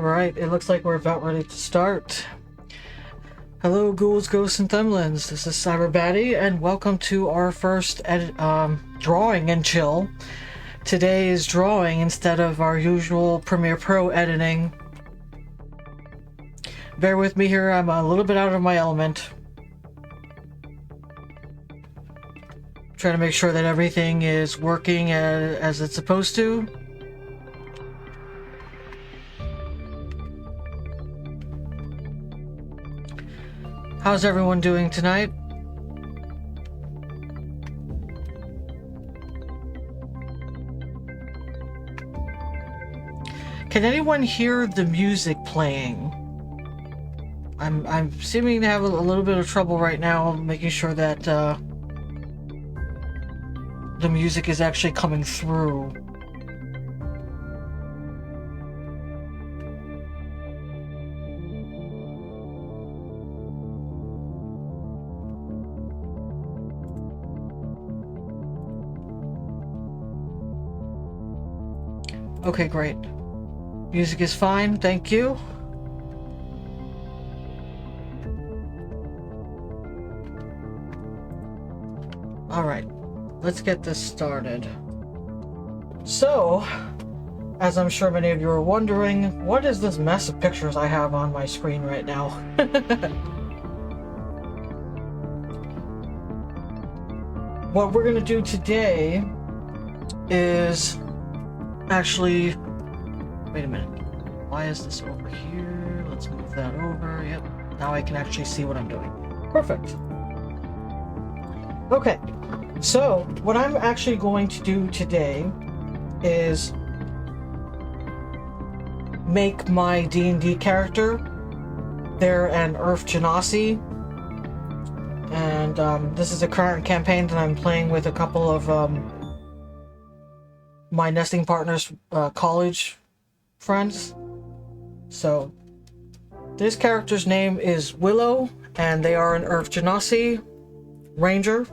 Alright, it looks like we're about ready to start. Hello Ghouls, Ghosts, and Themlins. This is CyberBattiee, and welcome to our first drawing and chill. Today is drawing instead of our usual Premiere Pro editing. Bear with me here, I'm a little bit out of my element. Trying to make sure that everything is working as it's supposed to. How's everyone doing tonight? Can anyone hear the music playing? I'm seeming to have a little bit of trouble right now making sure that the music is actually coming through. Okay, great. Music is fine, thank you. Alright, let's get this started. So, as I'm sure many of you are wondering, what is this mess of pictures I have on my screen right now? What we're gonna do today is actually, wait a minute, why is this over here? Let's move that over. Yep, now I can actually see what I'm doing. Perfect. Okay, so what I'm actually going to do today is make my D&D character. They're an Earth Genasi, and this is a current campaign that I'm playing with a couple of my nesting partner's college friends. So this character's name is Willow, and they are an Earth Genasi ranger.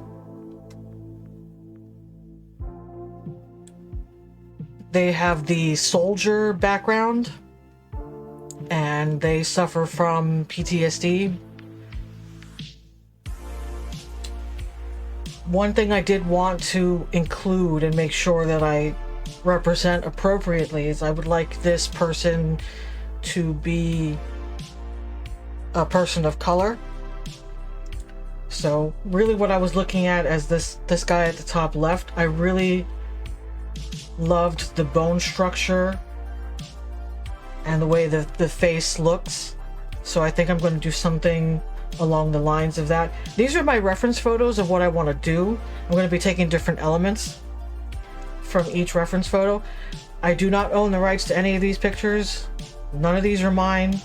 They have the soldier background, and they suffer from PTSD. One thing I did want to include and make sure that I represent appropriately is I would like this person to be a person of color. So really what I was looking at as this guy at the top left, I really loved the bone structure and the way that the face looks. So I think I'm going to do something along the lines of that. These are my reference photos of what I want to do. I'm going to be taking different elements from each reference photo. I do not own the rights to any of these pictures. None of these are mine.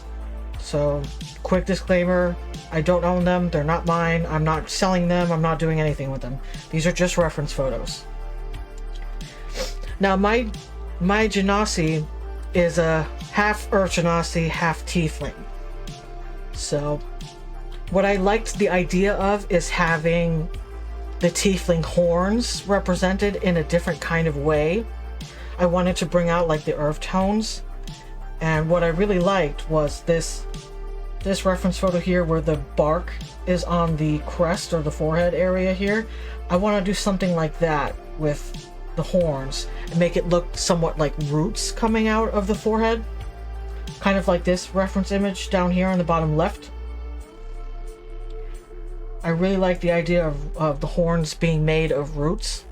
So, quick disclaimer, I don't own them. They're not mine. I'm not selling them. I'm not doing anything with them. These are just reference photos. Now, my Genasi is a half Earth Genasi, half Tiefling. So, what I liked the idea of is having the Tiefling horns represented in a different kind of way. I wanted to bring out like the earth tones, and what I really liked was this reference photo here where the bark is on the crest or the forehead area here. I want to do something like that with the horns and make it look somewhat like roots coming out of the forehead, kind of like this reference image down here on the bottom left. I really like the idea of the horns being made of roots.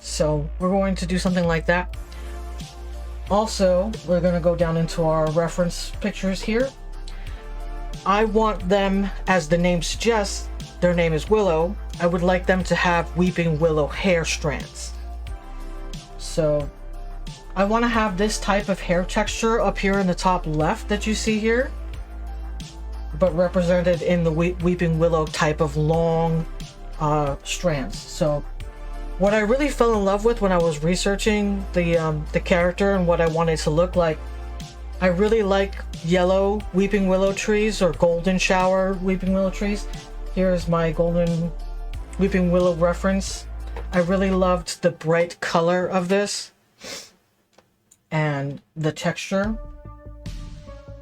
So we're going to do something like that. Also, we're going to go down into our reference pictures here. I want them, as the name suggests, their name is Willow. I would like them to have weeping willow hair strands. So I want to have this type of hair texture up here in the top left that you see here, but represented in the weeping willow type of long strands. So what I really fell in love with when I was researching the character and what I wanted to look like, I really like yellow weeping willow trees or golden shower weeping willow trees. Here's my Golden Weeping Willow reference. I really loved the bright color of this and the texture.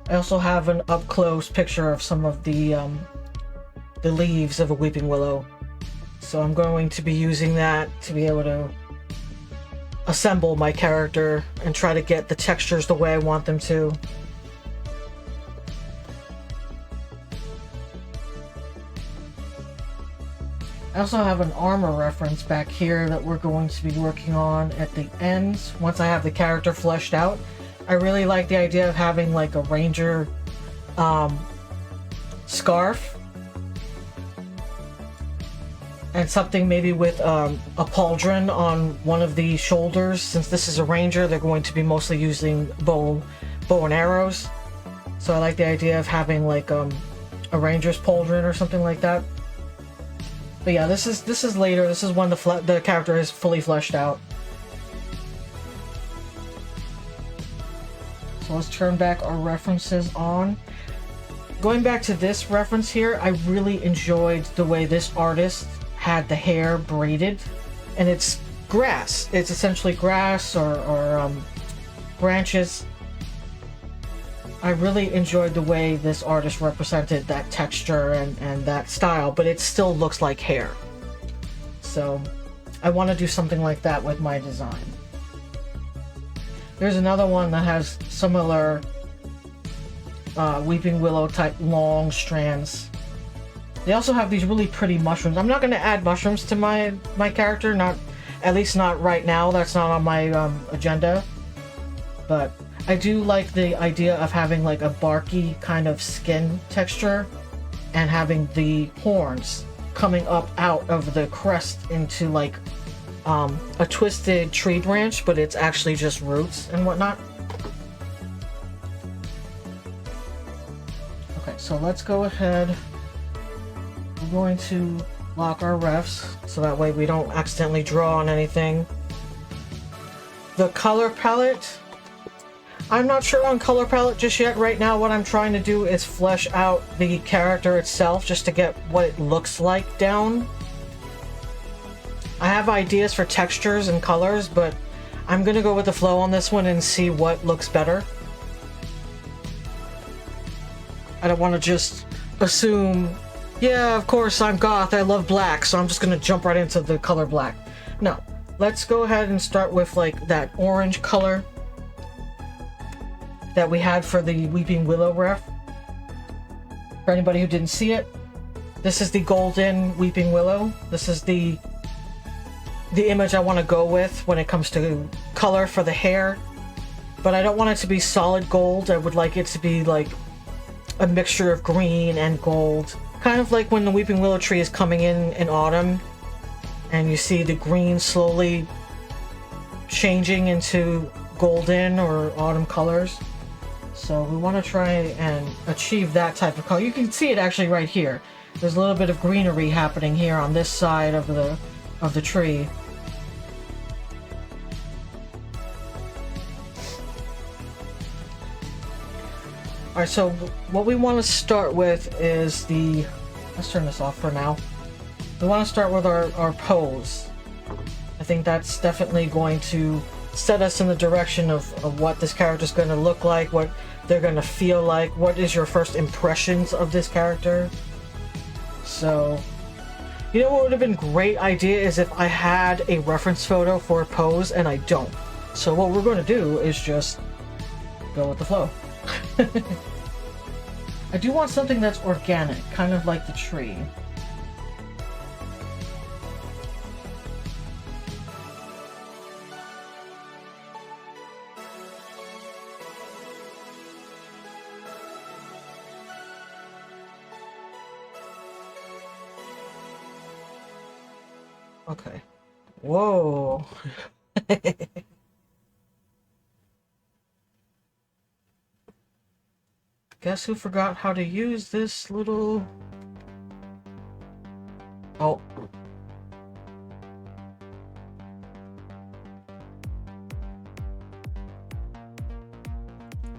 I also have an up-close picture of some of the leaves of a weeping willow. So I'm going to be using that to be able to assemble my character and try to get the textures the way I want them to. I also have an armor reference back here that we're going to be working on at the end once I have the character fleshed out. I really like the idea of having like a ranger scarf and something maybe with a pauldron on one of the shoulders. Since this is a ranger, they're going to be mostly using bow and arrows. So I like the idea of having like a ranger's pauldron or something like that. But yeah, this is later. This is when the character is fully fleshed out. So let's turn back our references on. Going back to this reference here, I really enjoyed the way this artist had the hair braided, and it's grass. It's essentially grass or branches. I really enjoyed the way this artist represented that texture and that style, but it still looks like hair. So I want to do something like that with my design. There's another one that has similar weeping willow type long strands. They also have these really pretty mushrooms. I'm not going to add mushrooms to my character, at least not right now. That's not on my agenda. But I do like the idea of having like a barky kind of skin texture and having the horns coming up out of the crest into like a twisted tree branch, but it's actually just roots and whatnot. Okay, so let's go ahead. We're going to lock our refs so that way we don't accidentally draw on anything. The color palette, I'm not sure on color palette just yet. Right now what I'm trying to do is flesh out the character itself just to get what it looks like down. I have ideas for textures and colors, but I'm gonna go with the flow on this one and see what looks better. I don't want to just assume, yeah, of course I'm goth, I love black, so I'm just gonna jump right into the color black. No, let's go ahead and start with like that orange color that we had for the Weeping Willow ref. For anybody who didn't see it, this is the Golden Weeping Willow. This is the image I want to go with when it comes to color for the hair. But I don't want it to be solid gold. I would like it to be like a mixture of green and gold. Kind of like when the Weeping Willow tree is coming in autumn and you see the green slowly changing into golden or autumn colors. So we want to try and achieve that type of color. You can see it actually right here. There's a little bit of greenery happening here on this side of the tree. Alright, so what we want to start with is let's turn this off for now. We want to start with our pose. I think that's definitely going to set us in the direction of what this character is going to look like, what they're going to feel like, what is your first impressions of this character. So, you know what would have been a great idea is if I had a reference photo for a pose, and I don't. So what we're going to do is just go with the flow. I do want something that's organic, kind of like the tree. Okay. Whoa. Guess who forgot how to use this little... Oh.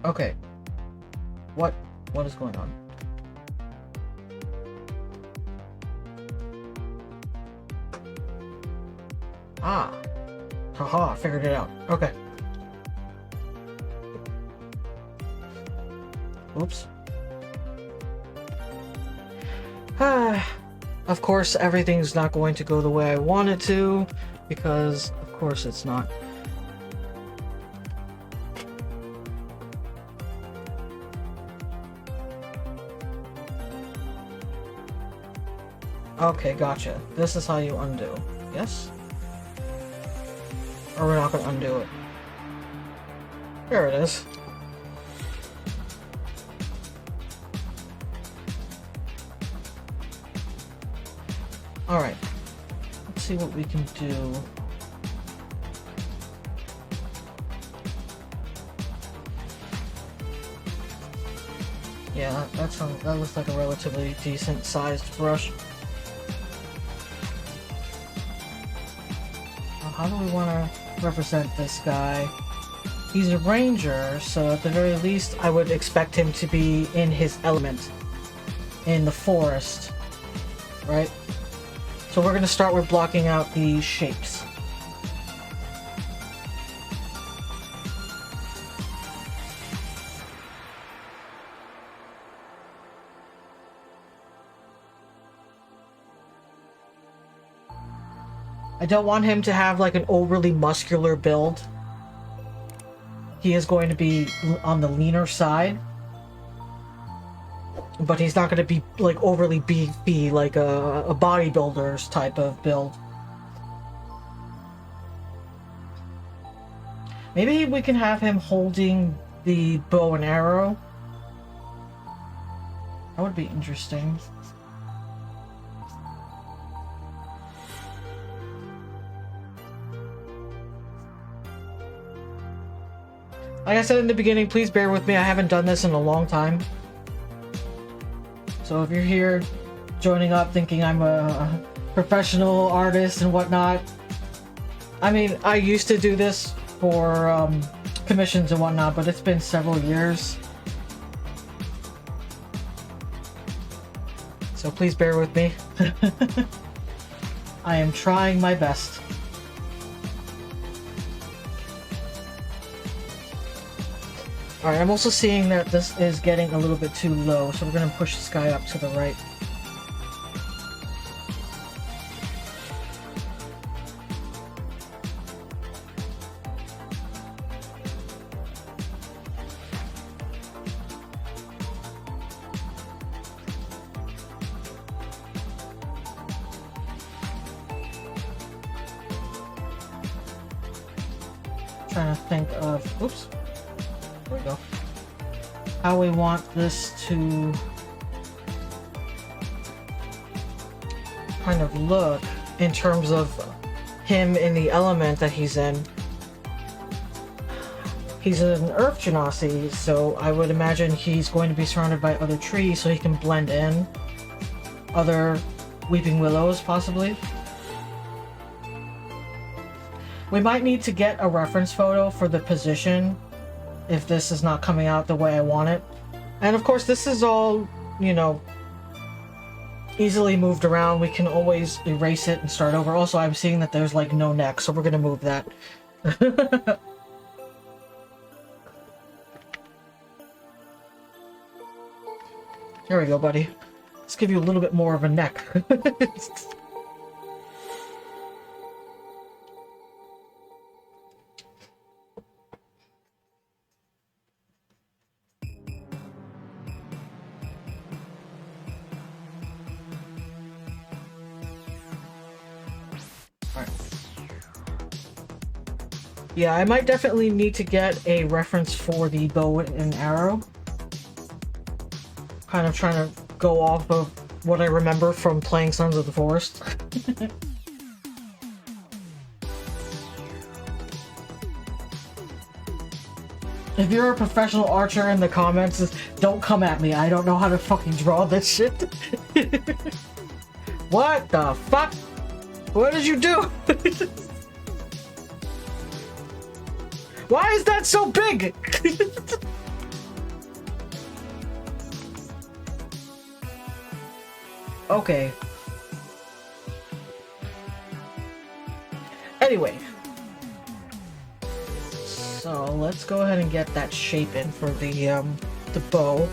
Okay. What is going on? Ah. Haha, figured it out. Okay. Oops. Of course, everything's not going to go the way I want it to, because, of course, it's not. Okay, gotcha. This is how you undo. Yes? Or we're not gonna undo it. There it is. Alright. Let's see what we can do. Yeah, that looks like a relatively decent sized brush. How do we want to represent this guy? He's a ranger, so at the very least I would expect him to be in his element. In the forest. Right? So we're going to start with blocking out these shapes. I don't want him to have like an overly muscular build. He is going to be on the leaner side. But he's not going to be like overly beefy like a bodybuilder's type of build. Maybe we can have him holding the bow and arrow. That would be interesting. Like I said in the beginning, please bear with me. I haven't done this in a long time. So if you're here joining up thinking I'm a professional artist and whatnot, I mean, I used to do this for commissions and whatnot, but it's been several years. So please bear with me. I am trying my best. Alright, I'm also seeing that this is getting a little bit too low, so we're going to push this guy up to the right. Trying to think of... Oops. There we go. How we want this to kind of look in terms of him in the element that he's in. He's an Earth Genasi, so I would imagine he's going to be surrounded by other trees so he can blend in. Other weeping willows, possibly. We might need to get a reference photo for the position if this is not coming out the way I want it. And of course, this is all, you know, easily moved around. We can always erase it and start over. Also, I'm seeing that there's like no neck, so we're gonna move that. Here we go, buddy. Let's give you a little bit more of a neck. Yeah, I might definitely need to get a reference for the bow and arrow. Kind of trying to go off of what I remember from playing Sons of the Forest. If you're a professional archer in the comments, don't come at me. I don't know how to fucking draw this shit. What the fuck? What did you do? Why is that so big? Okay. Anyway. So let's go ahead and get that shape in for the bow.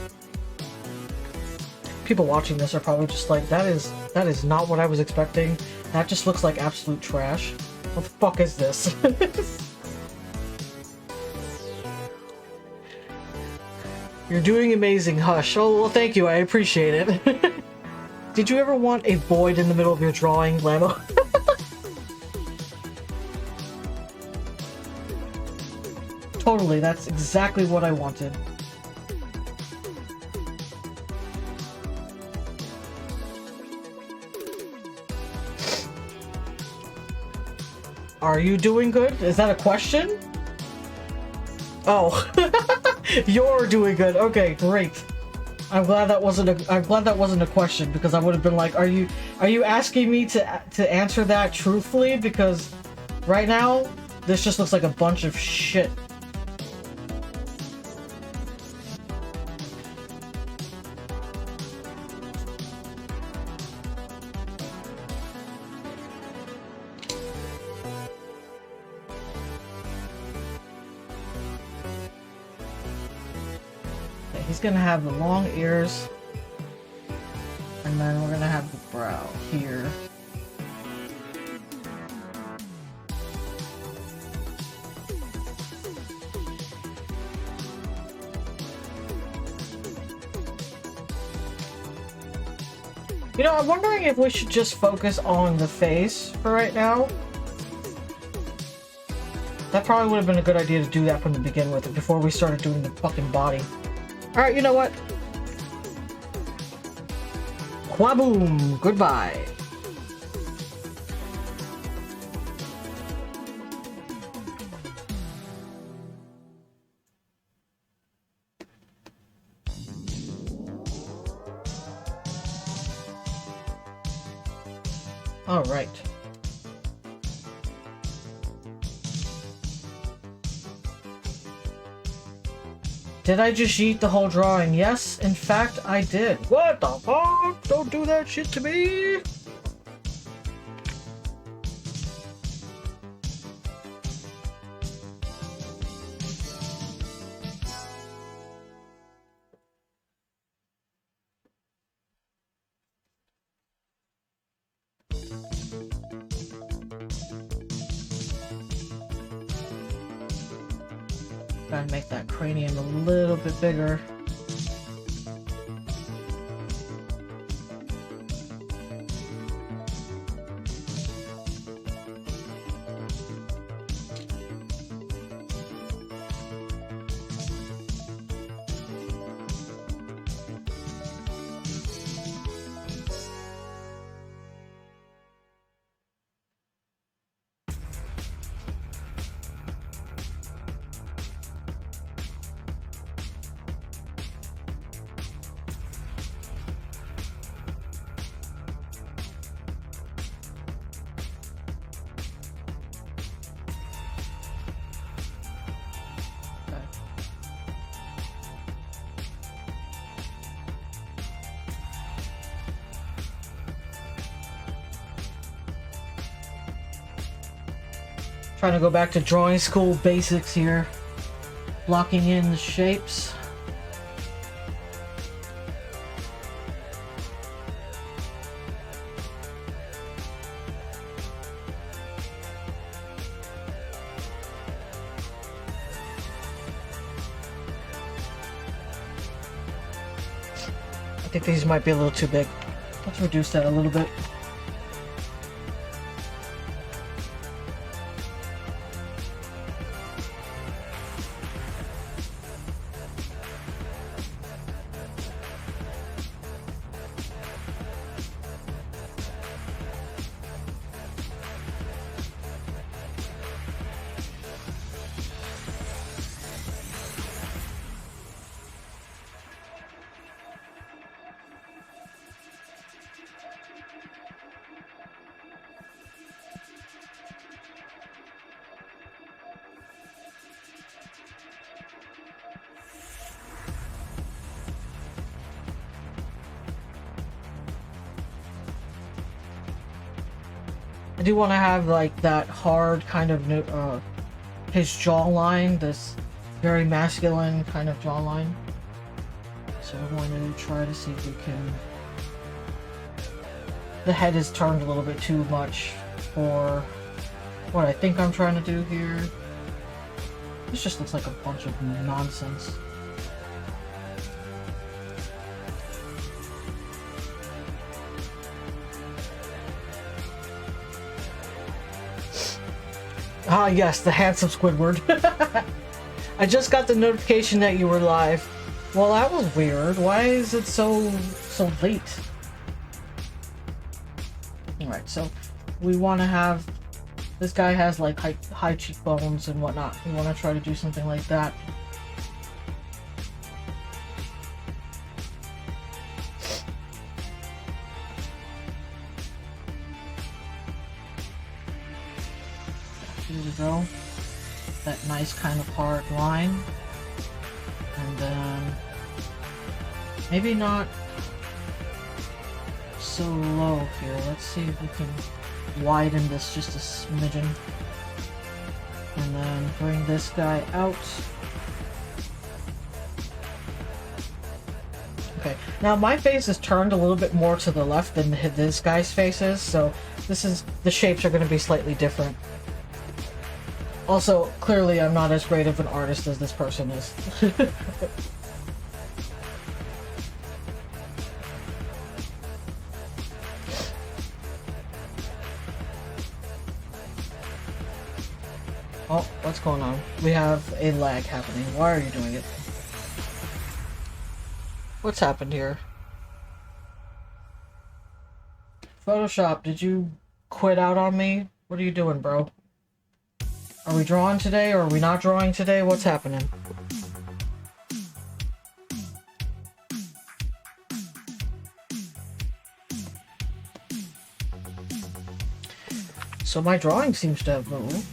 People watching this are probably just like, that is not what I was expecting. That just looks like absolute trash. What the fuck is this? You're doing amazing, Hush. Oh, well, thank you. I appreciate it. Did you ever want a void in the middle of your drawing, Lamo? Totally, that's exactly what I wanted. Are you doing good? Is that a question? Oh. You're doing good. Okay, great. I'm glad that wasn't a question, because I would have been like, are you asking me to answer that truthfully? Because right now this just looks like a bunch of shit. He's gonna have the long ears, and then we're gonna have the brow here. You know, I'm wondering if we should just focus on the face for right now. That probably would have been a good idea to do that from the begin with, before we started doing the fucking body. Alright, you know what? Quaboom! Goodbye. Alright. Did I just eat the whole drawing? Yes, in fact, I did. What the fuck? Don't do that shit to me! Gotta make that cranium a little bit bigger. Trying to go back to drawing school basics here. Blocking in the shapes. I think these might be a little too big. Let's reduce that a little bit. do want to have like that hard kind of his jawline, this very masculine kind of jawline. So we're going to try to see if we can. The head is turned a little bit too much for what I think I'm trying to do here. This just looks like a bunch of nonsense. Ah, yes, the handsome Squidward. I just got the notification that you were live. Well, that was weird. Why is it so late? Alright, so we want to have... This guy has like high cheekbones and whatnot. We want to try to do something like that. Here we go. That nice kind of hard line. And then maybe not so low here. Let's see if we can widen this just a smidgen. And then bring this guy out. Okay, now my face is turned a little bit more to the left than this guy's face is, so the shapes are going to be slightly different. Also, clearly I'm not as great of an artist as this person is. Oh, what's going on? We have a lag happening. Why are you doing it? What's happened here? Photoshop, did you quit out on me? What are you doing, bro? Are we drawing today or are we not drawing today? What's happening? So my drawing seems to have moved.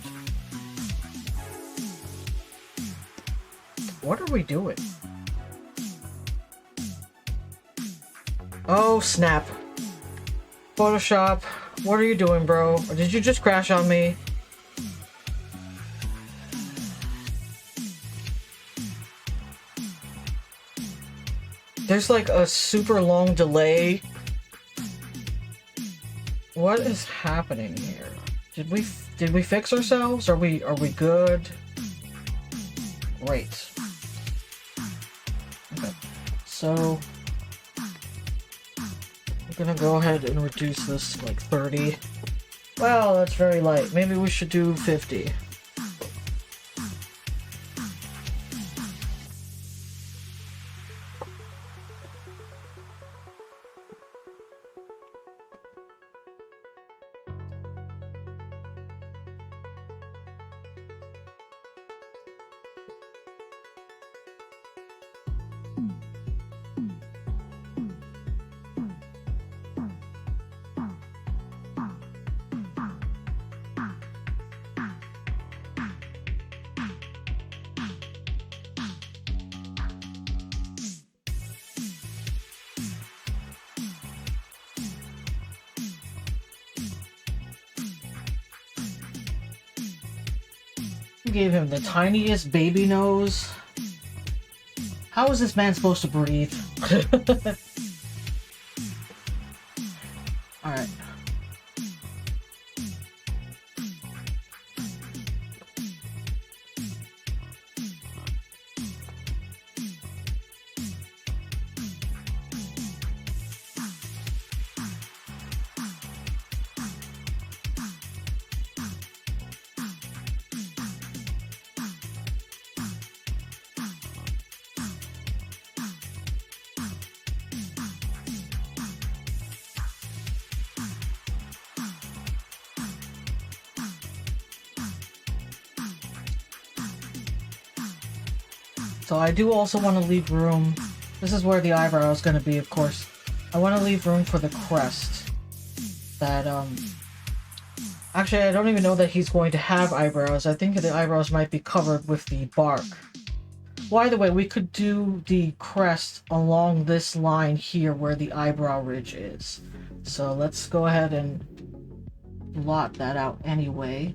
What are we doing? Oh, snap. Photoshop, what are you doing, bro? Or did you just crash on me? There's like a super long delay. What is happening here? Did we fix ourselves? Are we good? Great. Okay. So we're gonna go ahead and reduce this to like 30. Wow, that's very light. Maybe we should do 50. Gave him the tiniest baby nose. How is this man supposed to breathe? Alright. So I do also want to leave room. This is where the eyebrow is going to be, of course. I want to leave room for the crest. That, Actually, I don't even know that he's going to have eyebrows. I think the eyebrows might be covered with the bark. Well, either way, we could do the crest along this line here where the eyebrow ridge is. So let's go ahead and blot that out anyway.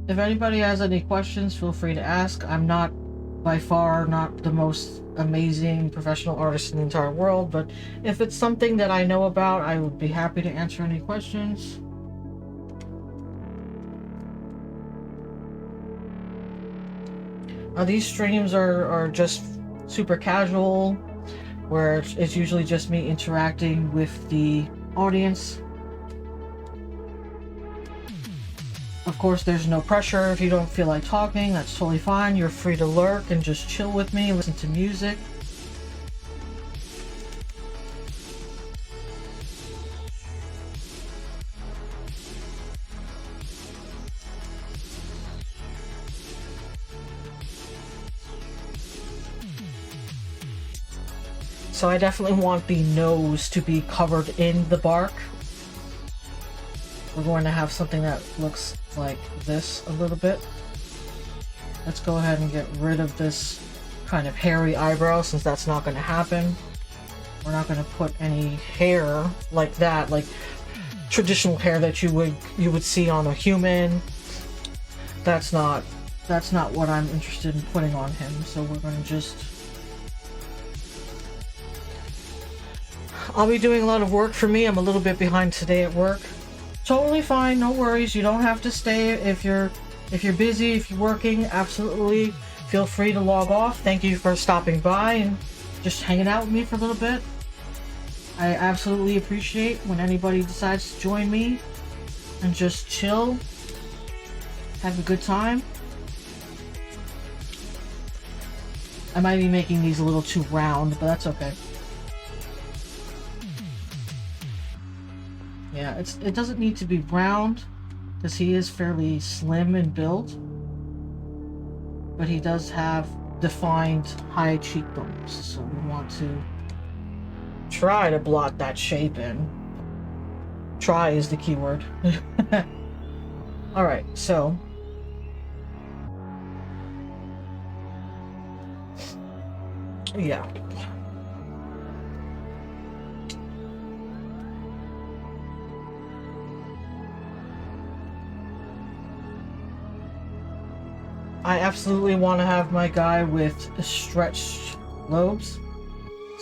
If anybody has any questions, feel free to ask. I'm not, by far, not the most amazing professional artist in the entire world, but if it's something that I know about, I would be happy to answer any questions. These streams are just super casual, where it's usually just me interacting with the audience. Of course, there's no pressure. If you don't feel like talking, that's totally fine. You're free to lurk and just chill with me, listen to music. So I definitely want the nose to be covered in the bark. We're going to have something that looks like this a little bit. Let's go ahead and get rid of this kind of hairy eyebrow, since that's not going to happen. We're not going to put any hair like that, like traditional hair that you would see on a human. That's not what I'm interested in putting on him. So we're going to just... I'll be doing a lot of work for me. I'm a little bit behind today at work. Totally fine, no worries. You don't have to stay if you're busy, if you're working. Absolutely feel free to log off. Thank you for stopping by and just hanging out with me for a little bit. I absolutely appreciate when anybody decides to join me and just chill, have a good time. I might be making these a little too round, but that's okay. Yeah, it doesn't need to be round, because he is fairly slim in build, but he does have defined high cheekbones, so we want to try to blot that shape in. Try is the key word. Alright, so yeah. I absolutely want to have my guy with stretched lobes,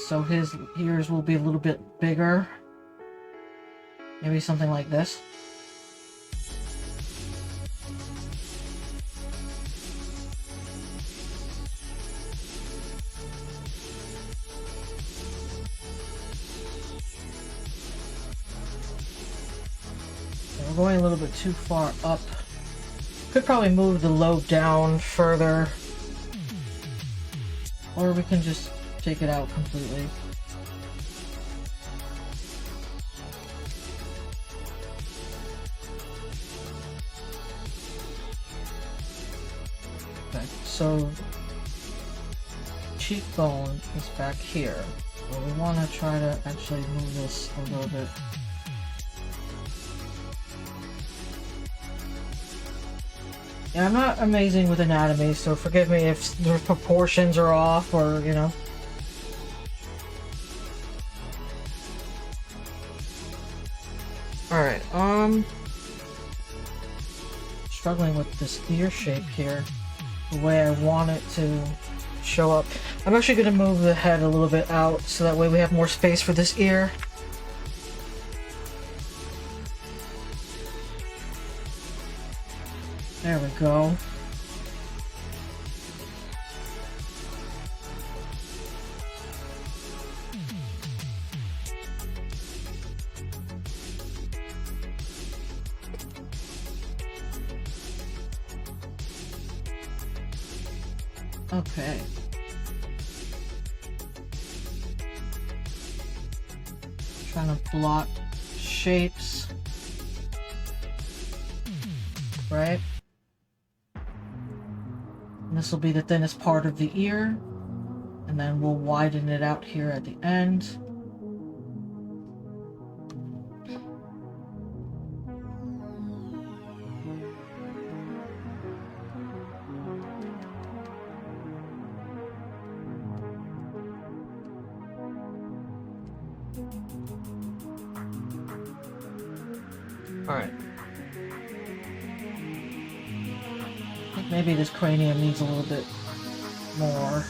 so his ears will be a little bit bigger. Maybe something like this. We're going a little bit too far up. Could probably move the lobe down further, or we can just take it out completely. Okay, so cheekbone is back here. So we want to try to actually move this a little bit. Yeah, I'm not amazing with anatomy, so forgive me if the proportions are off, or, you know. Alright, struggling with this ear shape here, the way I want it to show up. I'm actually going to move the head a little bit out, so that way we have more space for this ear. There we go. Okay. Trying to blot shapes. Right? And this will be the thinnest part of the ear. And then we'll widen it out here at the end. Alright. I think maybe this cranium needs a little bit more.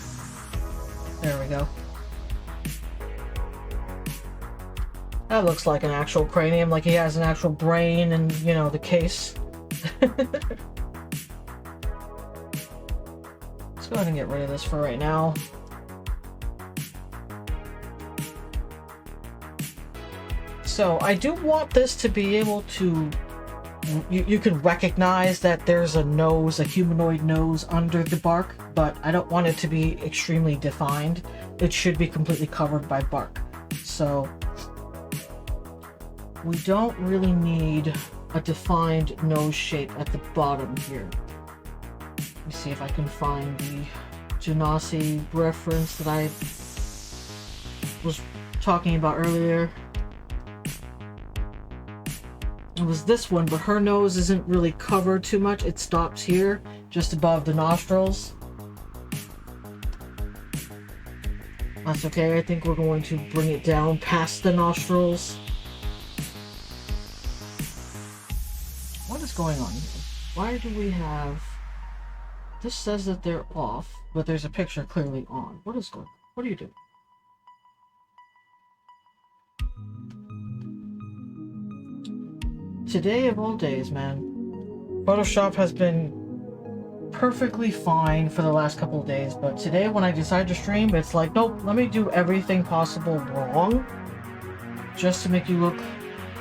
There we go. That looks like an actual cranium, like he has an actual brain and, you know, the case. Let's go ahead and get rid of this for right now. So I do want this to be able to, you can recognize that there's a nose, a humanoid nose under the bark, but I don't want it to be extremely defined. It should be completely covered by bark. So we don't really need a defined nose shape at the bottom here. Let me see if I can find the Genasi reference that I was talking about earlier. It was this one, but her nose isn't really covered too much. It stops here, just above the nostrils. That's okay. I think we're going to bring it down past the nostrils. What is going on here? Why do we have... This says that they're off, but there's a picture clearly on. What is going on? What are you doing? Today of all days, man. Photoshop has been perfectly fine for the last couple of days, but today when I decided to stream, it's like, nope, let me do everything possible wrong just to make you look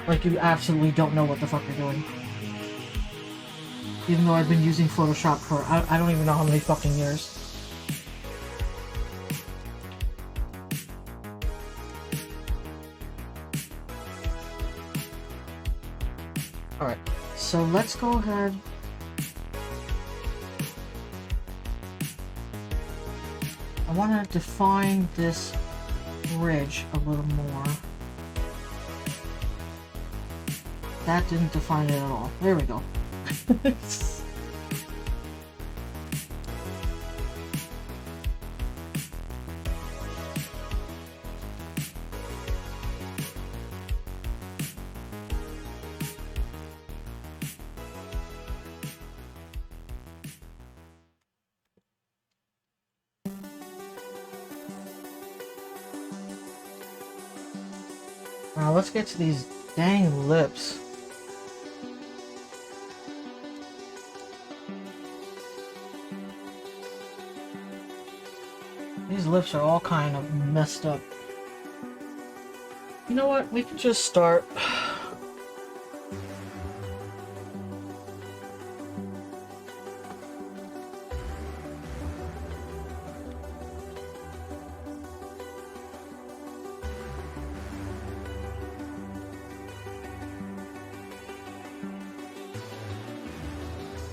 like you absolutely don't know what the fuck you're doing. Even though I've been using Photoshop for I don't even know how many fucking years. Alright, so let's go ahead. I want to define this bridge a little more. That didn't define it at all. There we go. Now let's get to these dang lips. These lips are all kind of messed up. You know what? We can just start.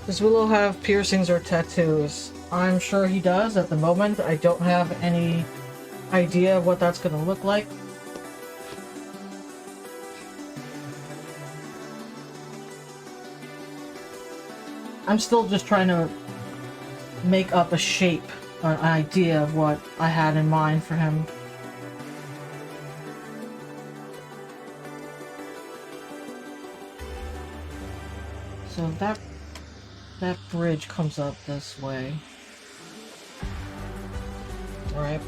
Does Willow have piercings or tattoos? I'm sure he does at the moment. I don't have any idea of what that's going to look like. I'm still just trying to make up a shape, an idea of what I had in mind for him. So that bridge comes up this way. Right.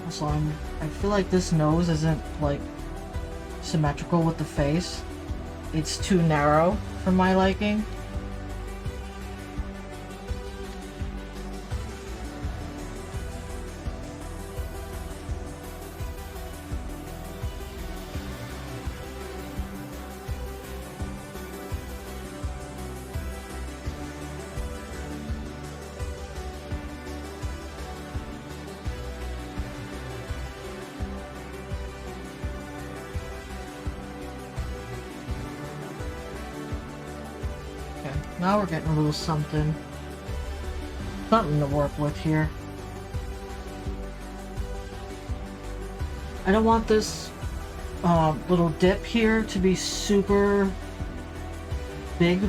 Also, I feel like this nose isn't like symmetrical with the face. It's too narrow for my liking. Now we're getting a little something. Something to work with here. I don't want this little dip here to be super big,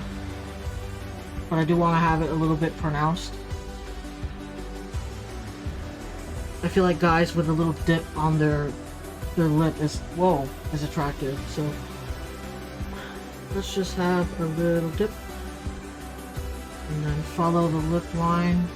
but I do want to have it a little bit pronounced. I feel like guys with a little dip on their lip is attractive. So let's just have a little dip and then follow the lip line.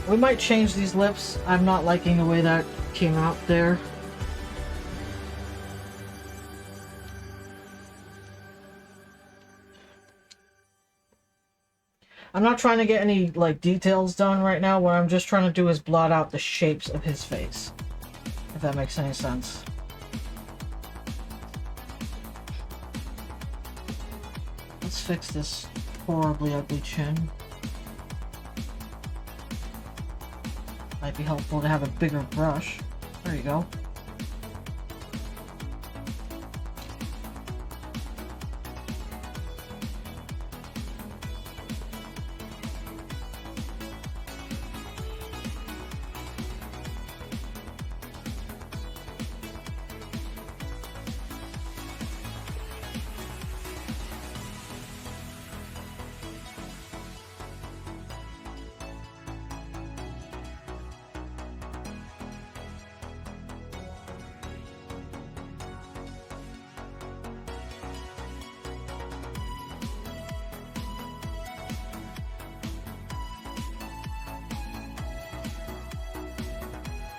We might change these lips. I'm not liking the way that came out there. I'm not trying to get any like details done right now. What I'm just trying to do is blot out the shapes of his face, if that makes any sense. Let's fix this horribly ugly chin. Might be helpful to have a bigger brush. There you go.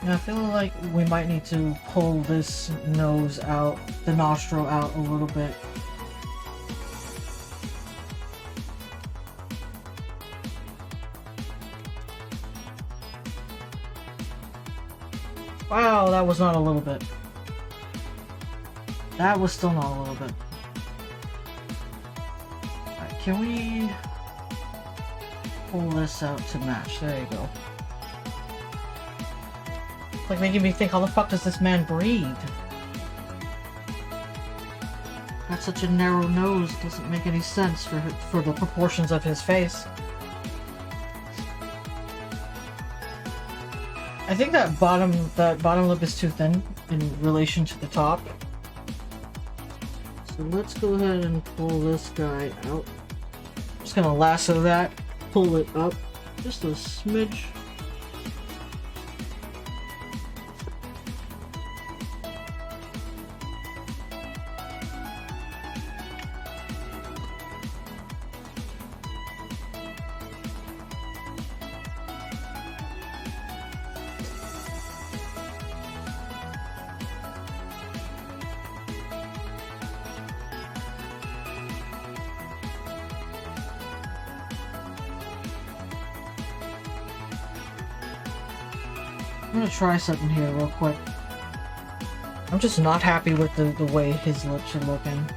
Now I feel like we might need to pull this nose out, the nostril out a little bit. Wow, that was not a little bit. That was still not a little bit. Alright, can we pull this out to match? There you go. It's like making me think, how the fuck does this man breathe? Got such a narrow nose, it doesn't make any sense for the proportions of his face. I think that bottom lip is too thin in relation to the top. So let's go ahead and pull this guy out. I'm just gonna lasso that, pull it up just a smidge. I'm gonna try something here real quick. I'm just not happy with the way his lips are looking.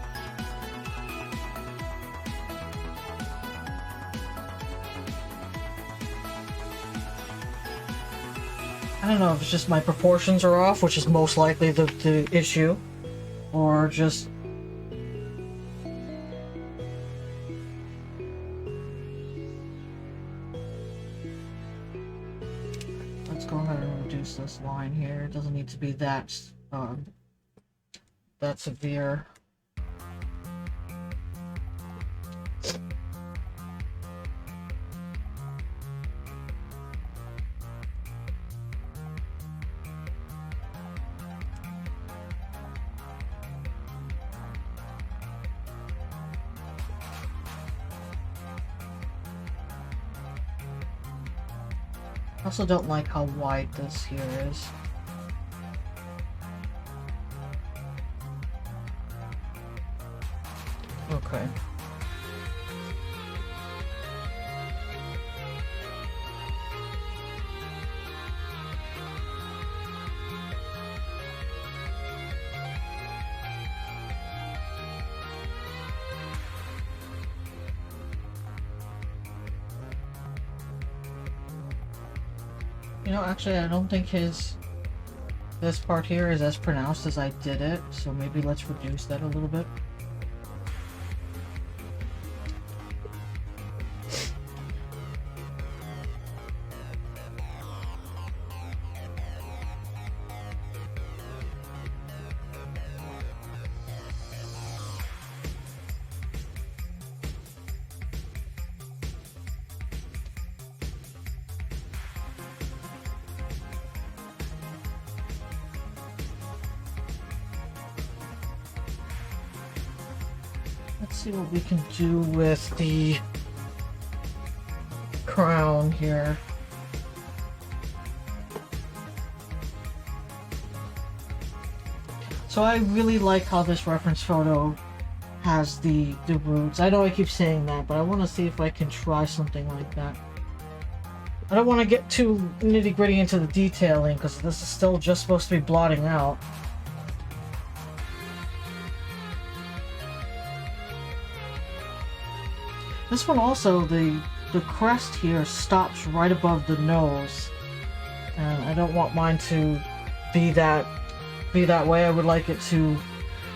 I don't know if it's just my proportions are off, which is most likely the issue, or just... Go ahead and reduce this line here. It doesn't need to be that severe. I also don't like how wide this here is. Okay. You know, actually, I don't think this part here is as pronounced as I did it, so maybe let's reduce that a little bit. Let's see what we can do with the crown here. So I really like how this reference photo has the roots. I know I keep saying that, but I want to see if I can try something like that. I don't want to get too nitty-gritty into the detailing because this is still just supposed to be blotting out. This one also, the crest here stops right above the nose, and I don't want mine to be that way. I would like it to...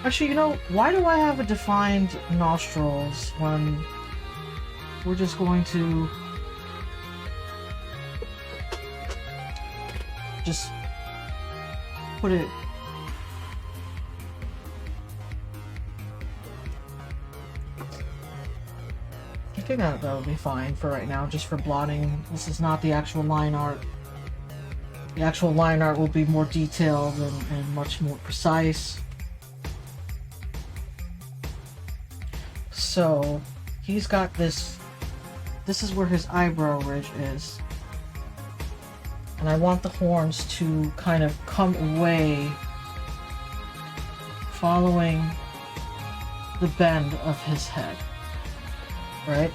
Actually, you know, why do I have a defined nostrils when we're just going to just put it... I think that'll be fine for right now, just for blotting. This is not the actual line art. The actual line art will be more detailed and much more precise. So, he's got this... This is where his eyebrow ridge is. And I want the horns to kind of come away following the bend of his head. Right?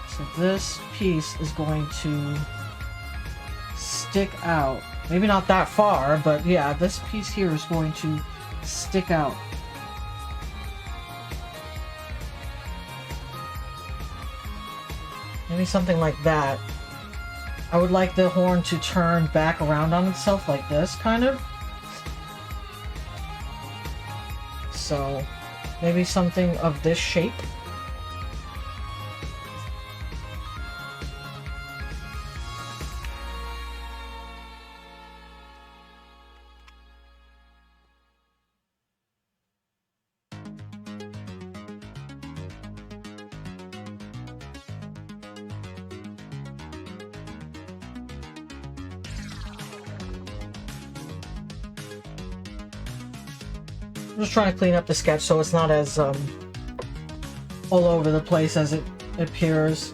So this piece is going to stick out. Maybe not that far, but yeah, this piece here is going to stick out. Maybe something like that. I would like the horn to turn back around on itself like this, kind of. So, maybe something of this shape. I'm just trying to clean up the sketch so it's not as all over the place as it appears.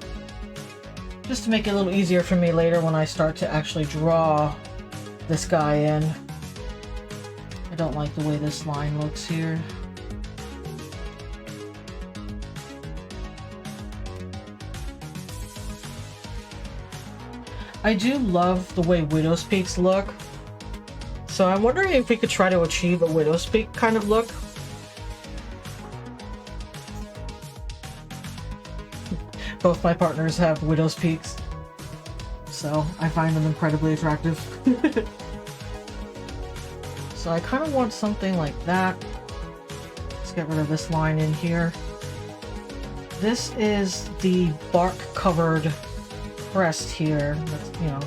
Just to make it a little easier for me later when I start to actually draw this guy in. I don't like the way this line looks here. I do love the way Widow's Peaks look. So I'm wondering if we could try to achieve a Widow's Peak kind of look. Both my partners have Widow's Peaks, so I find them incredibly attractive. So I kind of want something like that. Let's get rid of this line in here. This is the bark-covered crest here. That's, you know...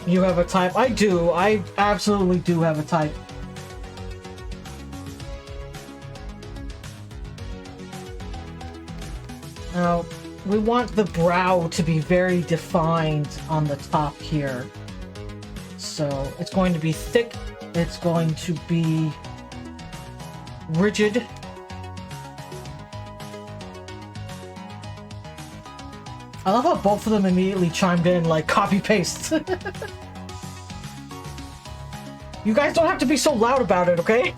You have a type? I do. I absolutely do have a type. Now, we want the brow to be very defined on the top here. So, it's going to be thick. It's going to be rigid. I love how both of them immediately chimed in like copy-paste. You guys don't have to be so loud about it, okay?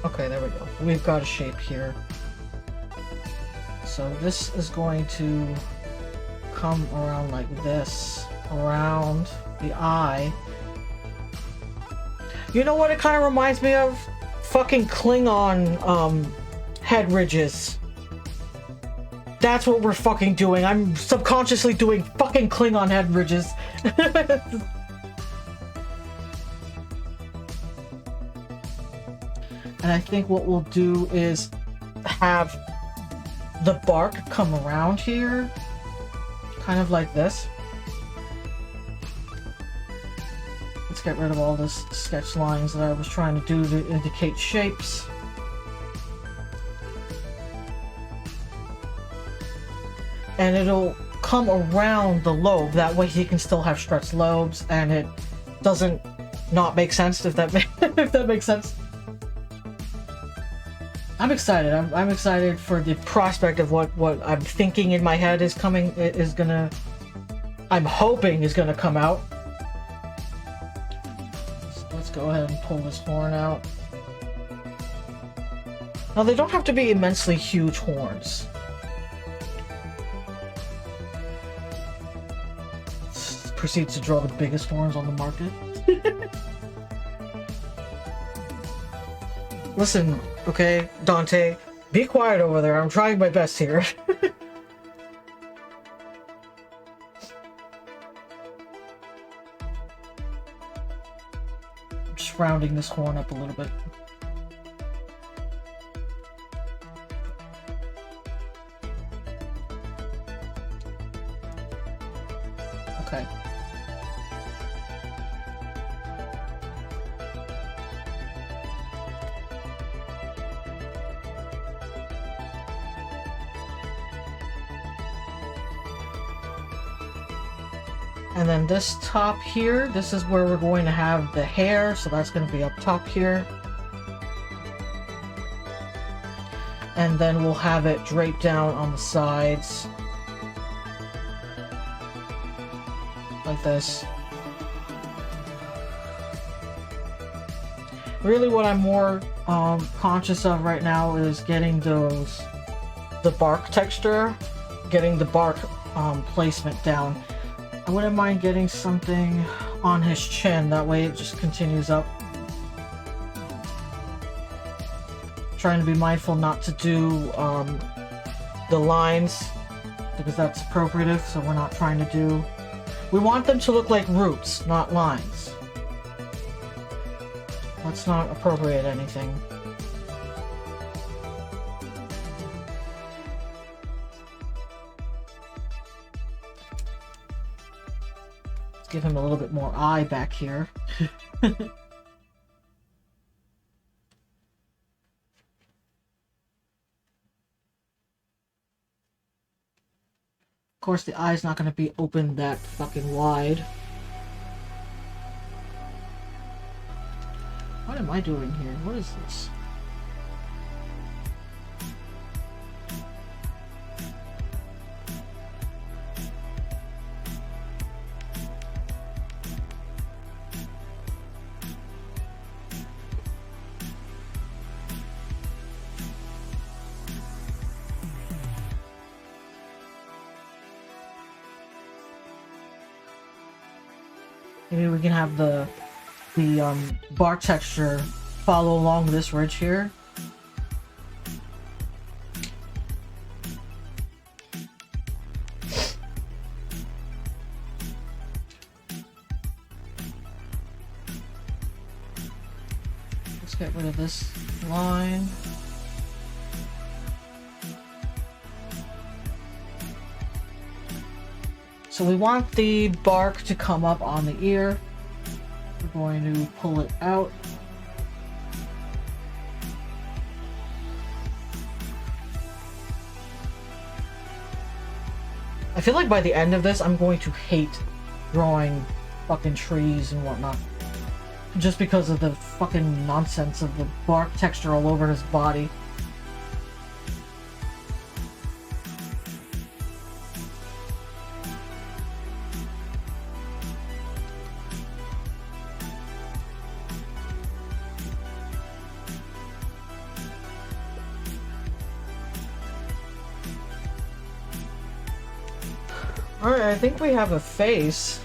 Okay, there we go. We've got a shape here. So this is going to come around like this, around the eye. You know what it kind of reminds me of? Fucking Klingon, head ridges. That's what we're fucking doing. I'm subconsciously doing fucking Klingon head ridges. And I think what we'll do is have the bark come around here, kind of like this. Let's get rid of all this sketch lines that I was trying to do to indicate shapes. And it'll come around the lobe, that way he can still have stretched lobes and it doesn't not make sense, if that, if that makes sense. I'm excited. I'm excited for the prospect of what I'm thinking in my head is coming, is gonna, I'm hoping is gonna come out. So let's go ahead and pull this horn out. Now they don't have to be immensely huge horns. Proceeds to draw the biggest horns on the market. Listen, okay, Dante, be quiet over there. I'm trying my best here. I'm just rounding this horn up a little bit. Okay. And then this top here, this is where we're going to have the hair, so that's going to be up top here. And then we'll have it draped down on the sides. Like this. Really what I'm more conscious of right now is getting the bark texture, getting the bark placement down. I wouldn't mind getting something on his chin, that way it just continues up. Trying to be mindful not to do the lines, because that's appropriative, so we're not trying to do... We want them to look like roots, not lines. Let's not appropriate anything. Give him a little bit more eye back here. Of course, the eye's not going to be open that fucking wide. What am I doing here? What is this? Maybe we can have the bark texture follow along this ridge here. Let's get rid of this line. So we want the bark to come up on the ear. We're going to pull it out. I feel like by the end of this, I'm going to hate drawing fucking trees and whatnot. Just because of the fucking nonsense of the bark texture all over his body. Alright, I think we have a face,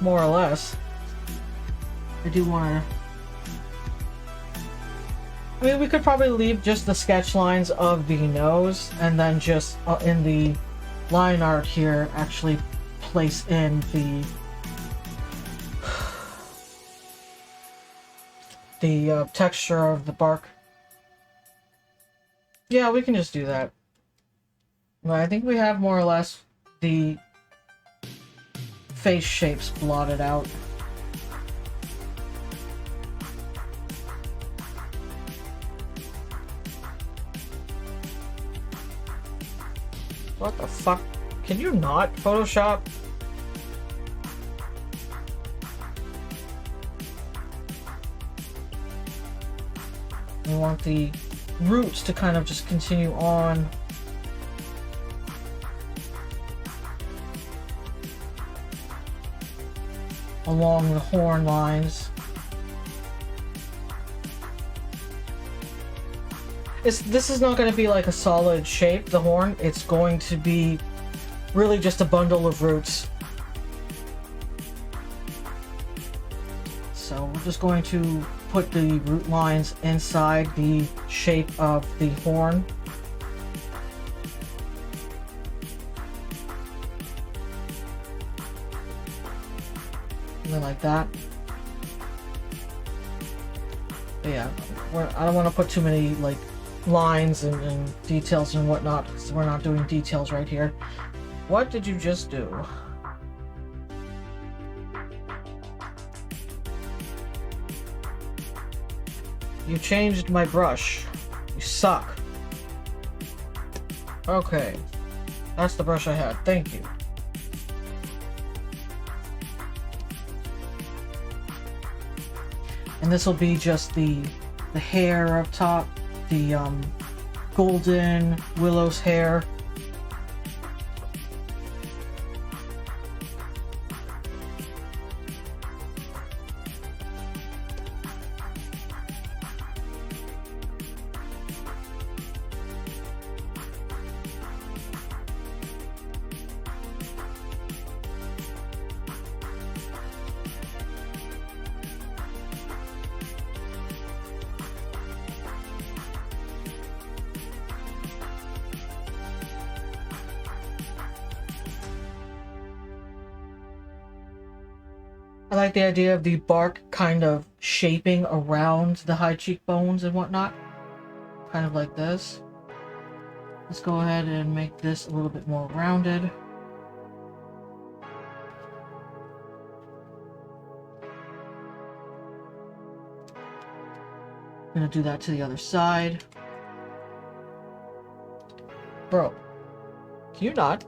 more or less. I do want to... I mean, we could probably leave just the sketch lines of the nose, and then just in the line art here, actually place in the texture of the bark. Yeah, we can just do that. But I think we have more or less the face shapes blotted out. What the fuck? Can you not Photoshop? We want the roots to kind of just continue on. Along the horn lines. This is not going to be like a solid shape, the horn. It's going to be really just a bundle of roots. So we're just going to put the root lines inside the shape of the horn. Something like that. But yeah, I don't want to put too many like lines and details and whatnot, because we're not doing details right here. What did you just do? You changed my brush. You suck. Okay. That's the brush I had. Thank you. And this will be just the hair up top. The golden Willow's hair. I like the idea of the bark kind of shaping around the high cheekbones and whatnot. Kind of like this. Let's go ahead and make this a little bit more rounded. I'm gonna do that to the other side. Bro, can you not?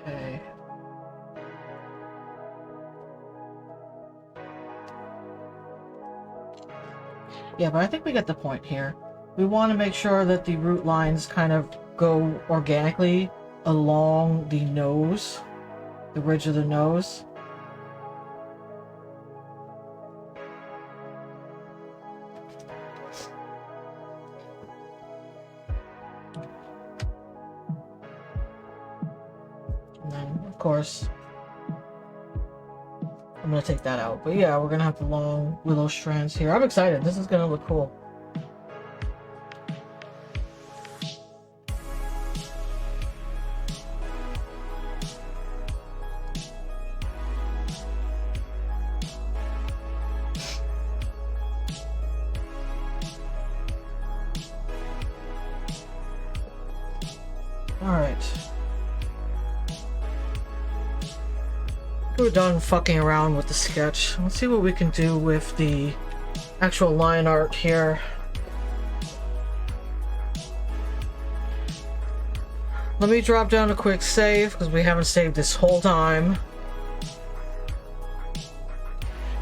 Okay. Yeah, but I think we get the point here. We want to make sure that the root lines kind of go organically along the nose, the ridge of the nose. And then, of course, I'm going to take that out. But yeah, we're going to have the long willow strands here. I'm excited. This is going to look cool. Alright. We're done fucking around with the sketch. Let's see what we can do with the actual line art here. Let me drop down a quick save, because we haven't saved this whole time.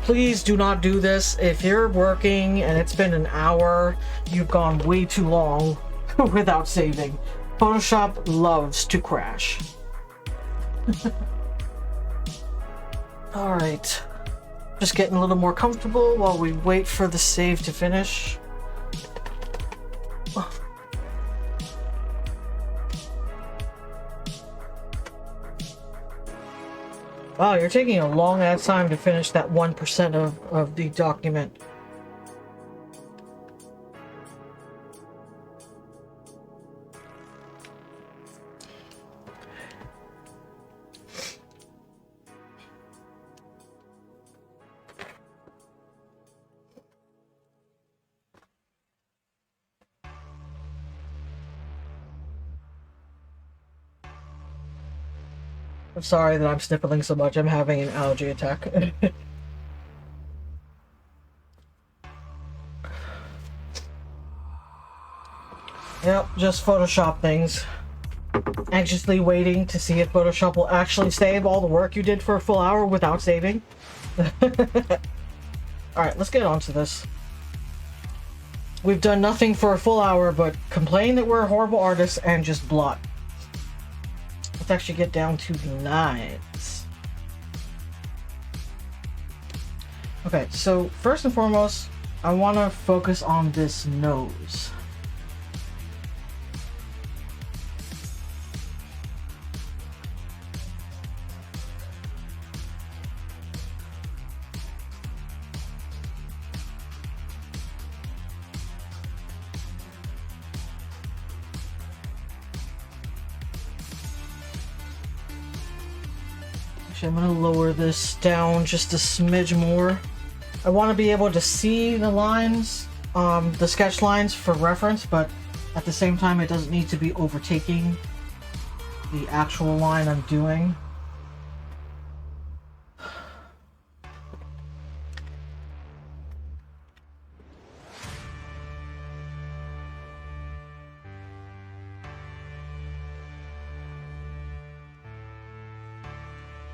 Please do not do this. If you're working and it's been an hour, you've gone way too long without saving. Photoshop loves to crash. Alright. Just getting a little more comfortable while we wait for the save to finish. Wow, you're taking a long ass time to finish that 1% of the document. I'm sorry that I'm sniffling so much. I'm having an allergy attack. Yep, just Photoshop things. Anxiously waiting to see if Photoshop will actually save all the work you did for a full hour without saving. Alright, let's get on to this. We've done nothing for a full hour but complain that we're horrible artists and just blot. Let's actually get down to the lines. Okay, so first and foremost, I want to focus on this nose. I'm going to lower this down just a smidge more. I want to be able to see the lines, the sketch lines for reference, but at the same time it doesn't need to be overtaking the actual line I'm doing.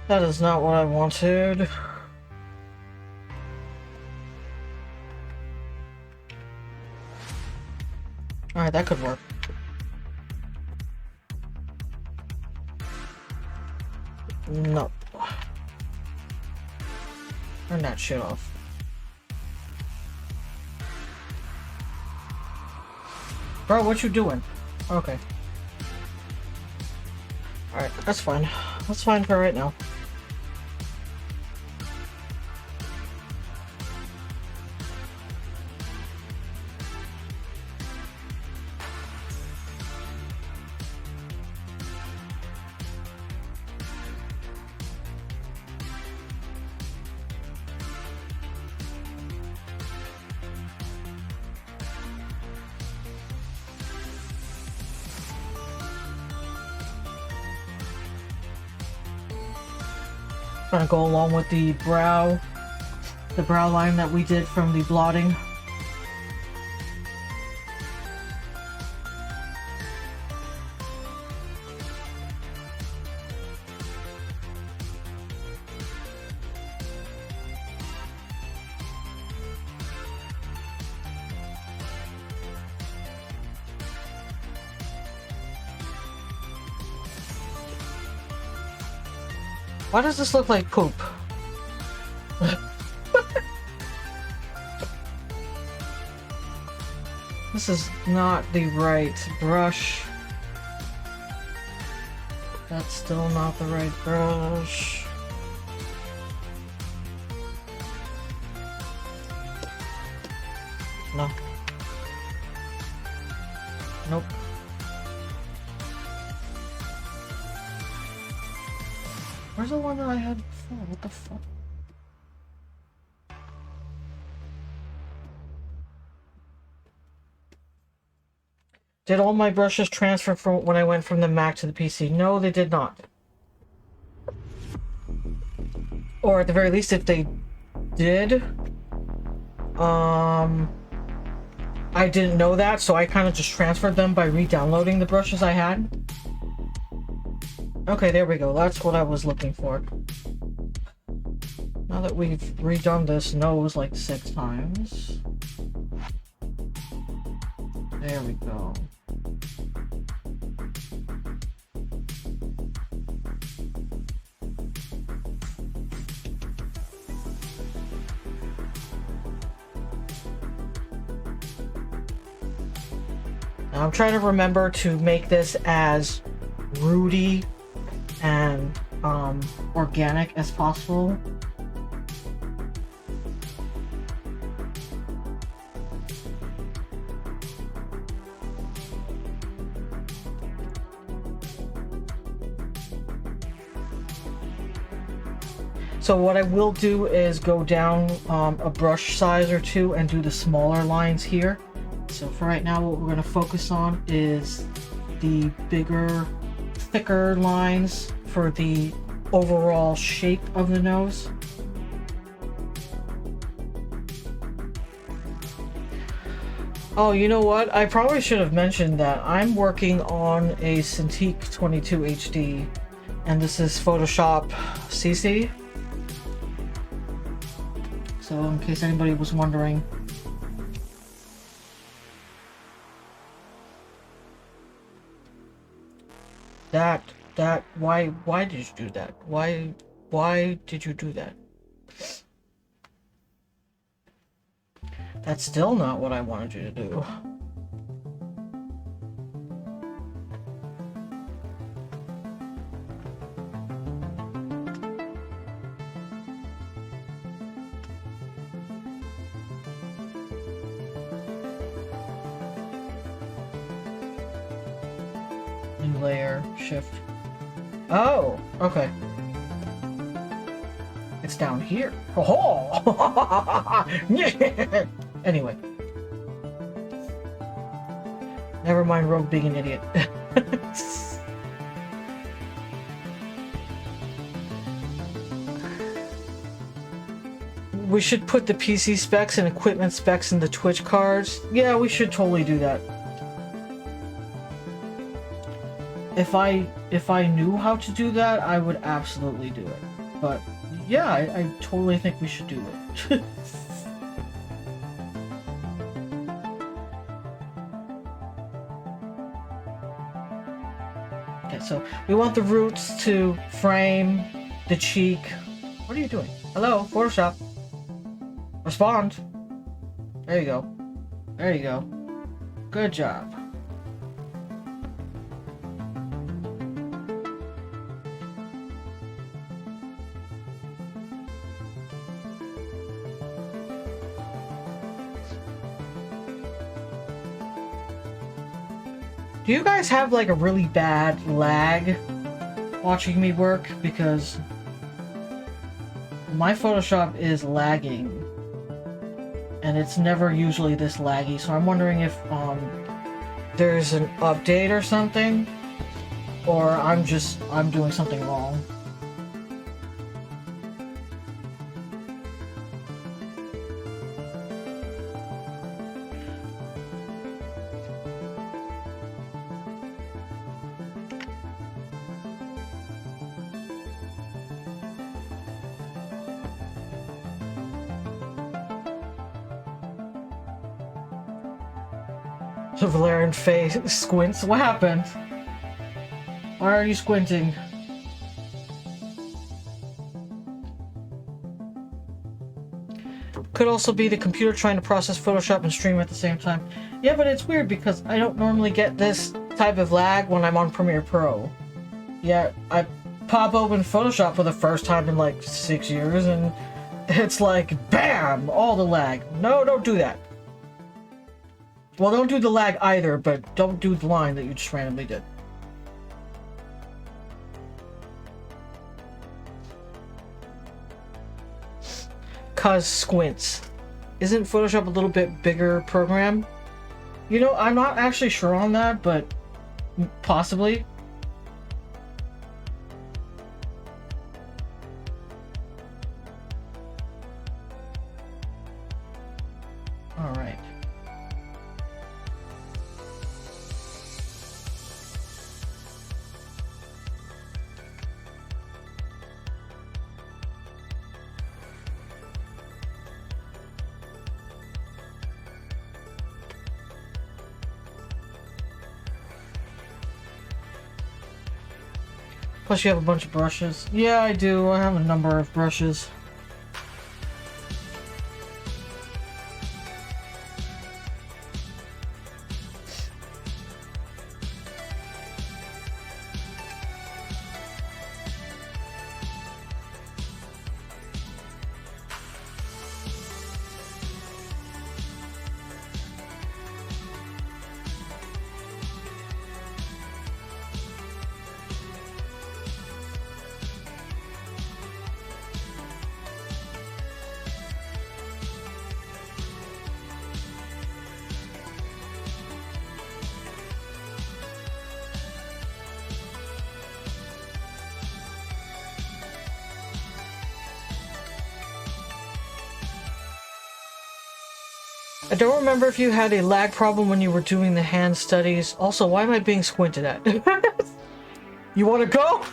That is not what I wanted. Alright, that could work. No. Turn that shit off. Bro, what you doing? Okay. Alright, that's fine. That's fine for right now. Gonna go along with the brow line that we did from the blotting. Why does this look like poop? This is not the right brush. That's still not the right brush. No. Nope. Where's the one that I had before? What the fuck? Did all my brushes transfer from when I went from the Mac to the PC? No, they did not. Or at the very least, if they did, I didn't know that, so I kind of just transferred them by re-downloading the brushes I had. Okay, there we go. That's what I was looking for. Now that we've redone this nose like 6 times. There we go. Now I'm trying to remember to make this as rooty and organic as possible. So what I will do is go down a brush size or two and do the smaller lines here. So for right now, what we're going to focus on is the bigger, thicker lines for the overall shape of the nose. Oh, you know what? I probably should have mentioned that I'm working on a Cintiq 22 HD, and this is Photoshop CC. So in case anybody was wondering. Why did you do that? Why did you do that? That's still not what I wanted you to do. New layer, shift. Oh, okay. It's down here. Oh! Anyway. Never mind Rogue being an idiot. We should put the PC specs and equipment specs in the Twitch cards. Yeah, we should totally do that. If I knew how to do that, I would absolutely do it. But yeah, I totally think we should do it. Okay, so we want the roots to frame the cheek. What are you doing? Hello, Photoshop. Respond. There you go. There you go. Good job. Do you guys have like a really bad lag watching me work? Because my Photoshop is lagging and it's never usually this laggy, so I'm wondering if there's an update or something, or I'm doing something wrong. The Valerian face squints. What happened? Why are you squinting? Could also be the computer trying to process Photoshop and stream at the same time. Yeah, but it's weird because I don't normally get this type of lag when I'm on Premiere Pro. Yeah, I pop open Photoshop for the first time in like 6 years and it's like, BAM! All the lag. No, don't do that. Well, don't do the lag either, but don't do the line that you just randomly did. Cause squints. Isn't Photoshop a little bit bigger program? You know, I'm not actually sure on that, but possibly. Alright. Plus you have a bunch of brushes. Yeah, I do. I have a number of brushes. I don't remember if you had a lag problem when you were doing the hand studies. Also, why am I being squinted at? You want to go?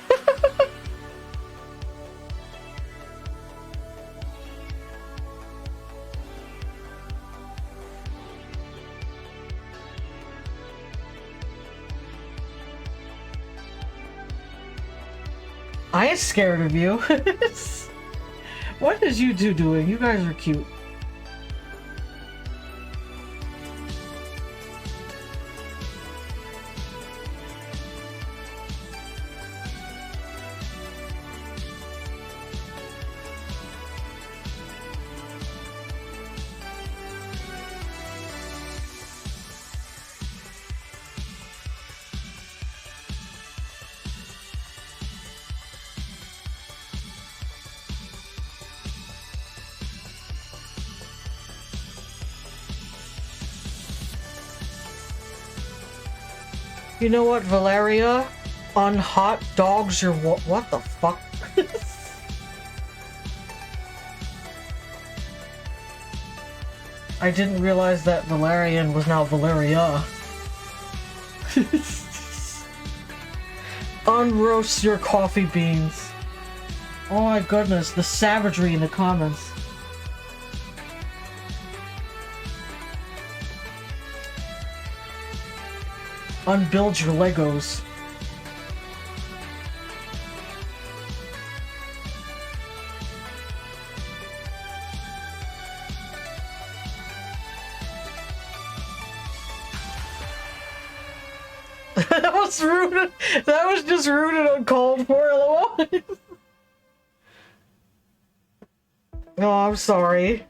I ain't scared of you. What is you two doing? You guys are cute. You know what, Valeria? On hot dogs, you're what the fuck? I didn't realize that Valerian was now Valeria. Unroast your coffee beans. Oh my goodness, the savagery in the comments. Unbuild your Legos. That was rude. That was just rude and uncalled for, lol. Oh, I'm sorry.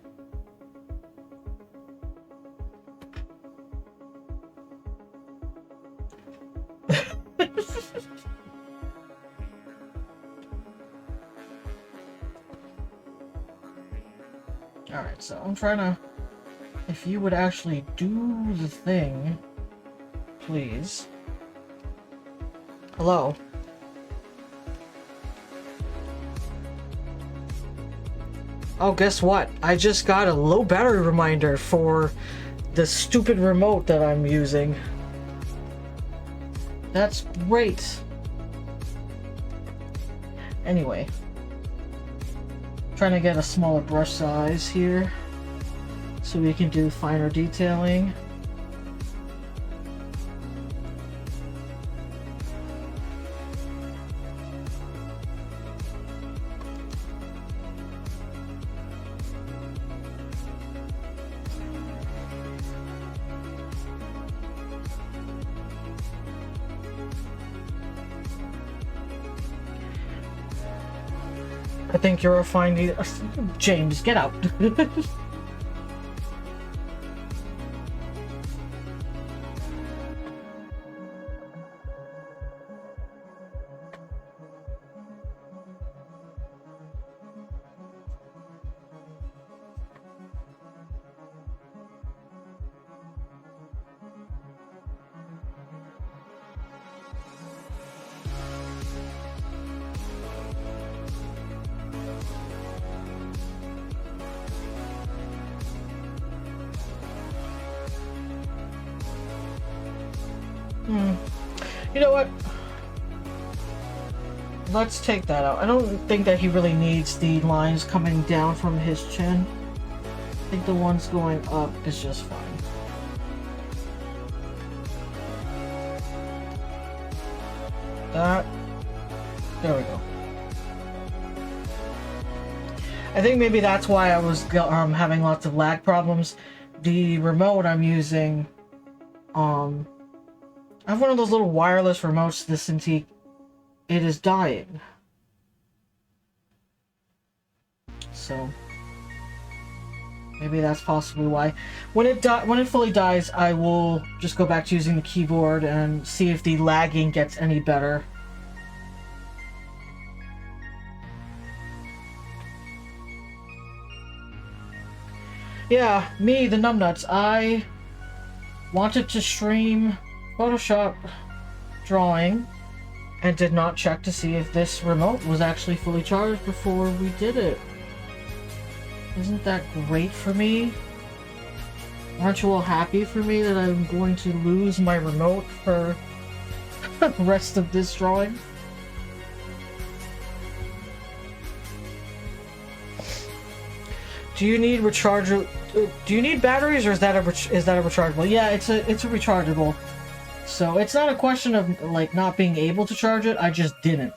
Alright, so I'm trying to... If you would actually do the thing, please. Hello? Oh, guess what? I just got a low battery reminder for the stupid remote that I'm using. That's great. Anyway. Trying to get a smaller brush size here so we can do finer detailing. I think you're finding... James, get out. You know what? Let's take that out. I don't think that he really needs the lines coming down from his chin. I think the ones going up is just fine. That. There we go. I think maybe that's why I was having lots of lag problems. The remote I'm using, I have one of those little wireless remotes, the Cintiq. It is dying. So maybe that's possibly why. When it fully dies, I will just go back to using the keyboard and see if the lagging gets any better. Yeah, me, the numbnuts. I wanted to stream Photoshop drawing and did not check to see if this remote was actually fully charged before we did it. Isn't that great for me? Aren't you all happy for me that I'm going to lose my remote for the rest of this drawing? Do you need recharger? Do you need batteries, or is that a rechargeable? Yeah, it's a rechargeable. So it's not a question of like not being able to charge it. I just didn't.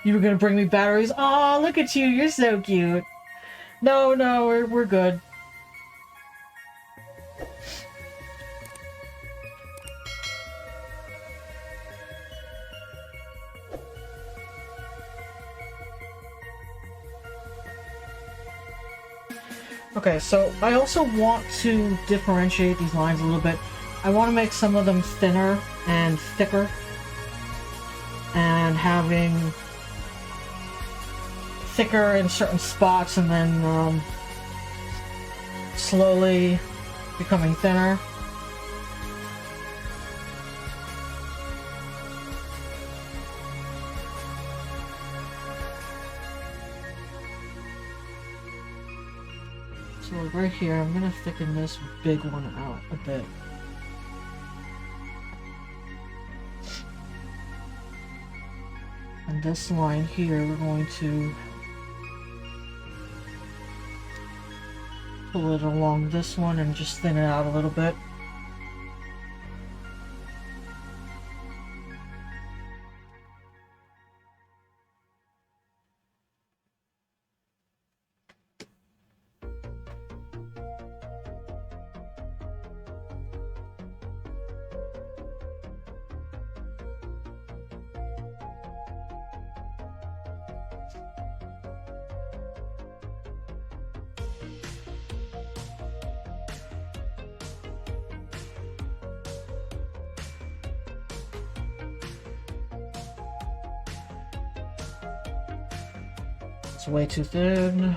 You were gonna bring me batteries. Oh, look at you! You're so cute. No, we're good. Okay, so I also want to differentiate these lines a little bit. I want to make some of them thinner and thicker, and having thicker in certain spots and then slowly becoming thinner. So like right here, I'm gonna thicken this big one out a bit. And this line here, we're going to pull it along this one and just thin it out a little bit. It's way too thin.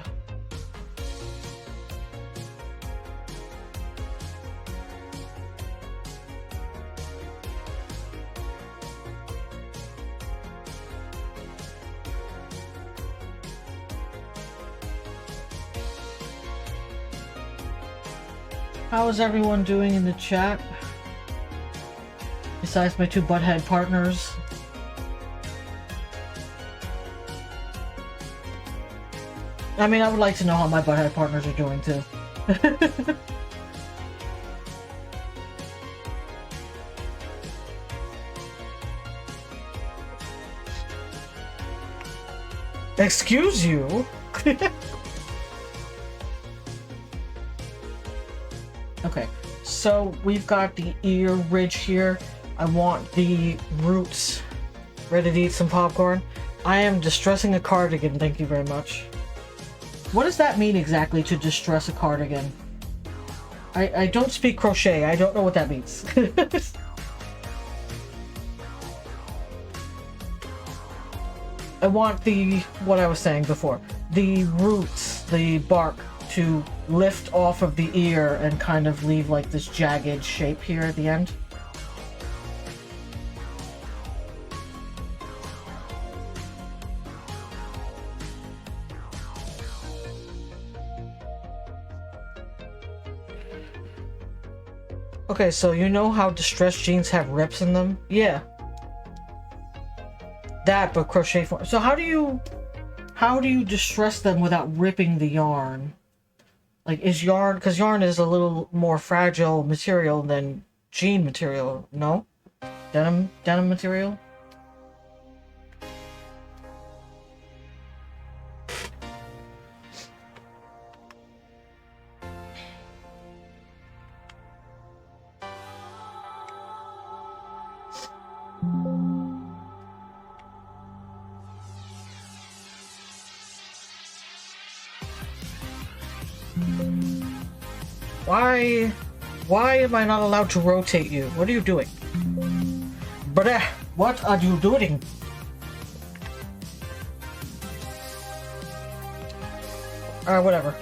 How is everyone doing in the chat? Besides my two butthead partners. I mean, I would like to know how my butthead partners are doing too. Excuse you? Okay, so we've got the ear ridge here. I want the roots ready to eat some popcorn. I am distressing a cardigan, thank you very much. What does that mean exactly, to distress a cardigan? I don't speak crochet, I don't know what that means. I want what I was saying before, the roots, the bark, to lift off of the ear and kind of leave like this jagged shape here at the end. Okay, so you know how distressed jeans have rips in them? Yeah. That, but crochet form. So how do you distress them without ripping the yarn? Like, is yarn, because yarn is a little more fragile material than jean material, no? Denim material? Why am I not allowed to rotate you? What are you doing? Bruh, what are you doing? Alright, whatever.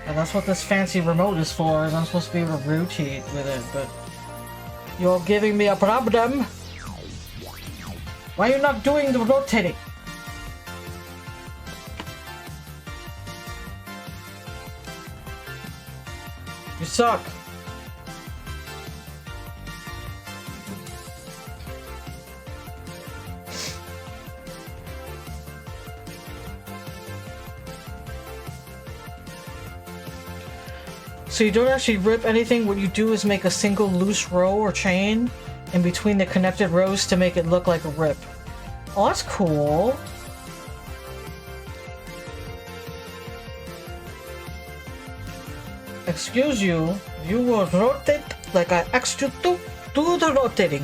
And that's what this fancy remote is for, is I'm supposed to be able to rotate with it, but you're giving me a problem. Why are you not doing the rotating? You suck. So you don't actually rip anything, what you do is make a single loose row or chain in between the connected rows to make it look like a rip. Oh, that's cool. Excuse you, you will rotate like I asked you to do the rotating.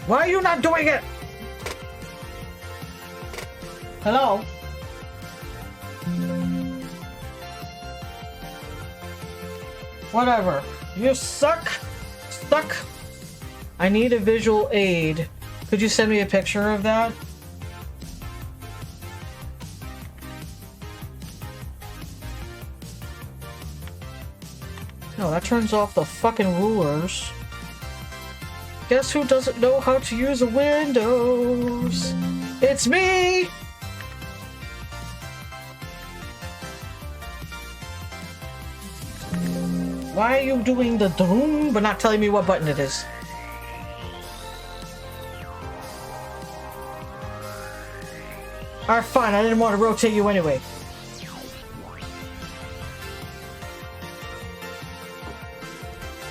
Why are you not doing it? Hello? Whatever. You suck. Suck. I need a visual aid. Could you send me a picture of that? No, that turns off the fucking rulers. Guess who doesn't know how to use a Windows? It's me! Why are you doing the doom but not telling me what button it is? Alright, fine, I didn't want to rotate you anyway.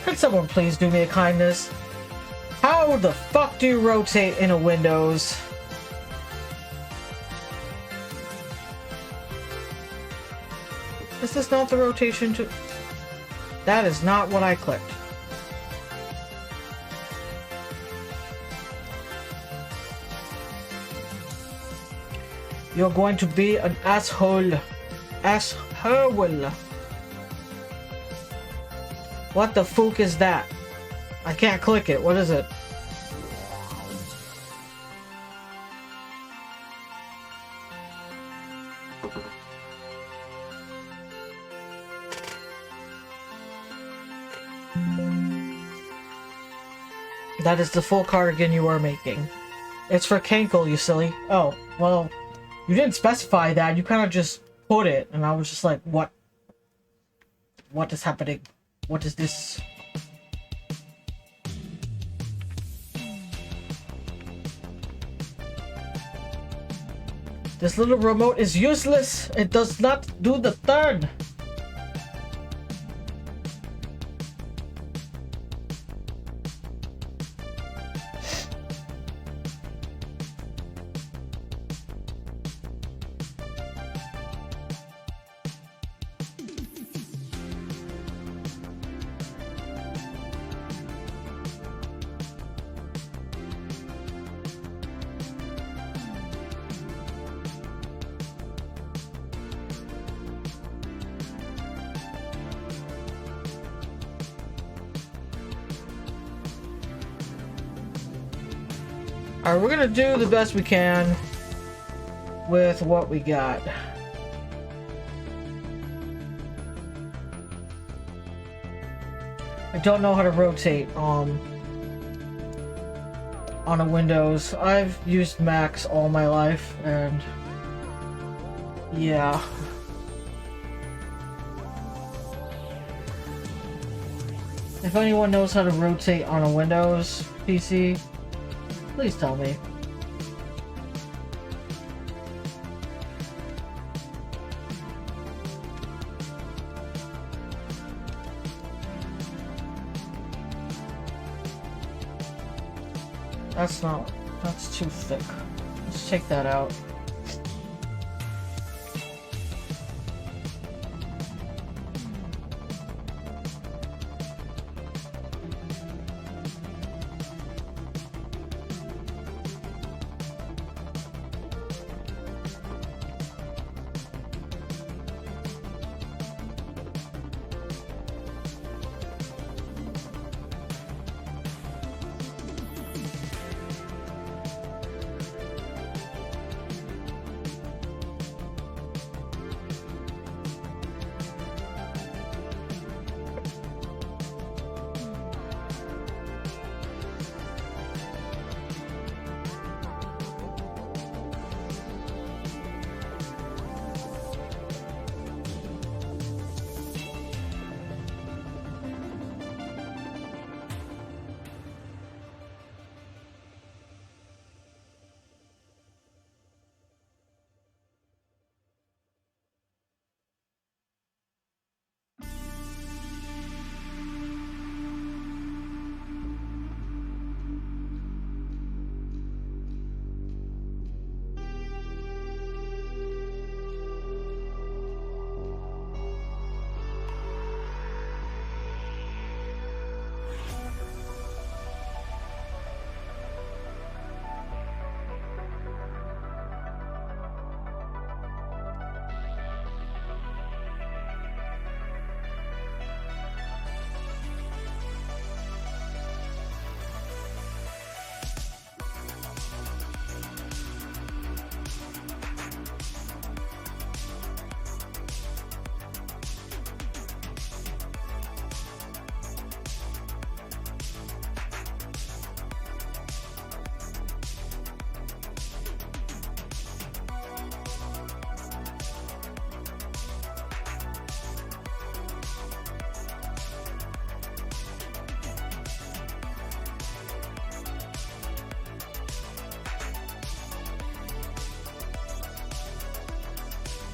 Could someone please do me a kindness? How the fuck do you rotate in a Windows? Is this not the rotation to... That is not what I clicked. You're going to be an asshole. Asshole. What the fuck is that? I can't click it. What is it? That is the full cardigan you are making. It's for Kankle, you silly. Oh, well, you didn't specify that. You kind of just put it, and I was just like, what? What is happening? What is this? This little remote is useless. It does not do the turn. Alright, we're gonna do the best we can with what we got. I don't know how to rotate on a Windows. I've used Macs all my life, and yeah. If anyone knows how to rotate on a Windows PC, please tell me. That's too thick. Let's take that out.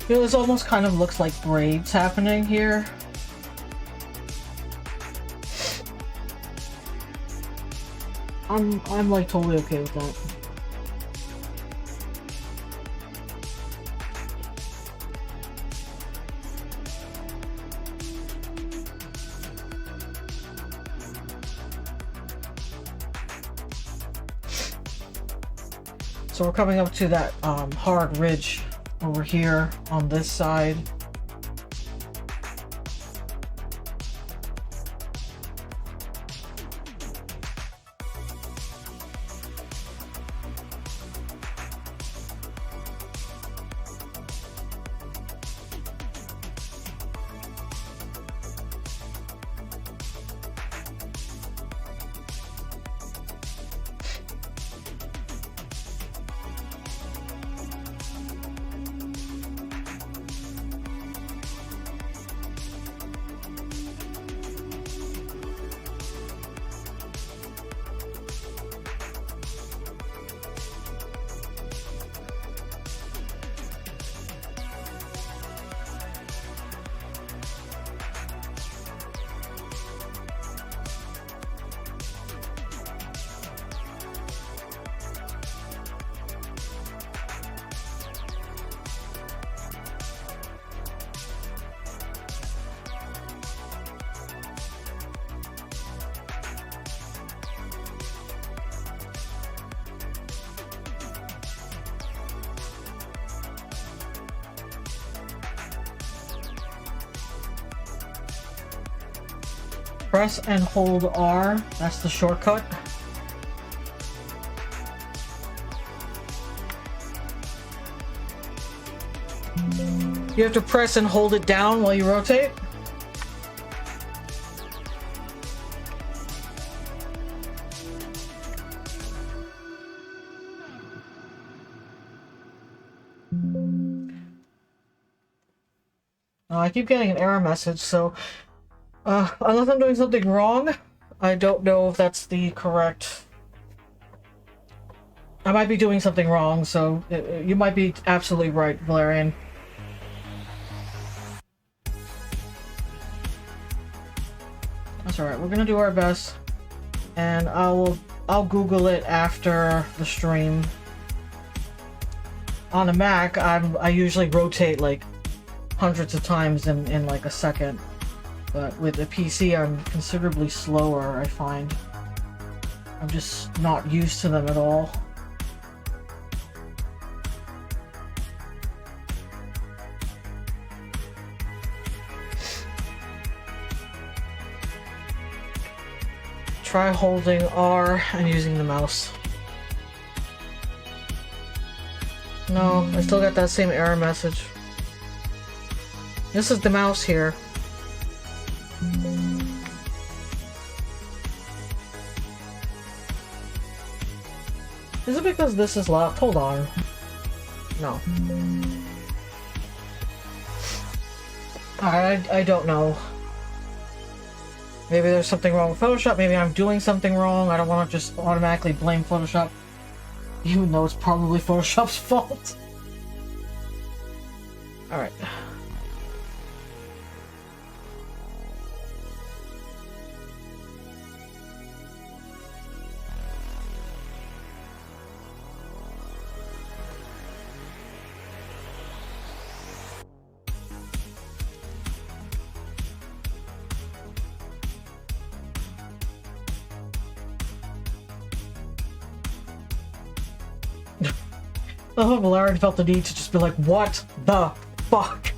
You know, this almost kind of looks like braids happening here. I'm like totally okay with that. So we're coming up to that hard ridge over here on this side. Press and hold R, that's the shortcut. You have to press and hold it down while you rotate. I keep getting an error message, so unless I'm doing something wrong, I don't know if that's the correct... I might be doing something wrong, so you might be absolutely right, Valerian. That's alright, we're gonna do our best, and I'll Google it after the stream. On a Mac, I usually rotate like hundreds of times in like a second. But with the PC, I'm considerably slower, I find. I'm just not used to them at all. Try holding R and using the mouse. No, I still got that same error message. This is the mouse here. Is it because this is locked? Hold on. No. I don't know. Maybe there's something wrong with Photoshop. Maybe I'm doing something wrong. I don't want to just automatically blame Photoshop. Even though it's probably Photoshop's fault. Alright. Oh, Valerian felt the need to just be like, what the fuck?